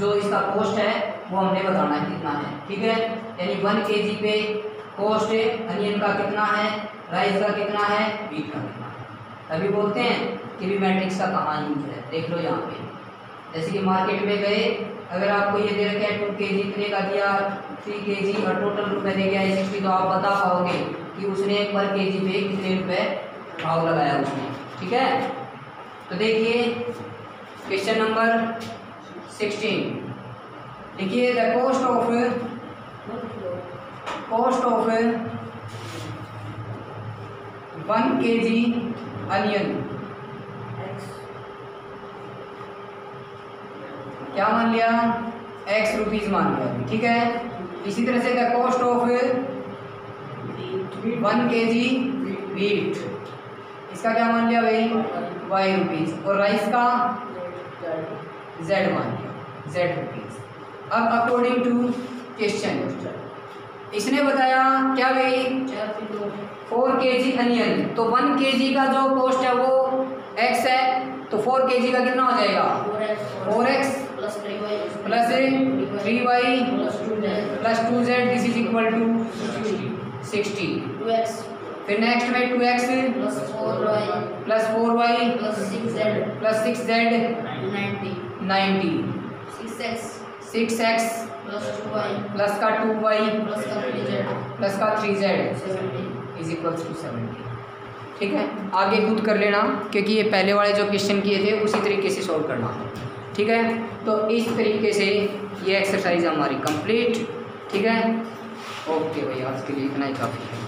जो इसका कॉस्ट है वो हमने बताना है कितना है, ठीक है। यानी 1 kg पे कॉस्ट अनियन का कितना है, राइस का कितना है, व्हीट का कितना है। अभी बोलते हैं कि भी मैट्रिक्स का कहाँ यूज है, देख लो यहाँ पे। जैसे कि मार्केट में गए, अगर आपको ये दे रखा है 2 kg इतने का दिया, 3 kg और टोटल रुपए दे गया है 60, तो आप बता पाओगे कि उसने पर kg पे कितने रुपए भाव लगाया उसने, ठीक है। तो देखिए क्वेश्चन नंबर 16 लिखिए, the cost of 1 kg onion क्या मान लिया, x रुपीज मान लिया, ठीक है। इसी तरह से the cost of 1 kg wheat, इसका क्या मान लिया भाई, y रुपीज, और राइस का z मान लिया, z रुपीज। अब अकॉर्डिंग टू क्वेश्चन इसने बताया क्या भाई, 4 kg अनियन, तो 1 kg का जो कॉस्ट है वो x है, तो 4 kg का कितना हो जाएगा, 4x plus 3y plus 2z, this is equal to 60। फिर नेक्स्ट में 2x plus 4y plus 6z 90, 6x plus का 2y प्लस का 3z इज इक्वल टू 70, ठीक है। आगे खुद कर लेना, क्योंकि ये पहले वाले जो क्वेश्चन किए थे उसी तरीके से सॉल्व करना, ठीक है। तो इस तरीके से ये एक्सरसाइज हमारी कंप्लीट, ठीक है। ओके भाई, आज के लिए इतना ही काफ़ी है।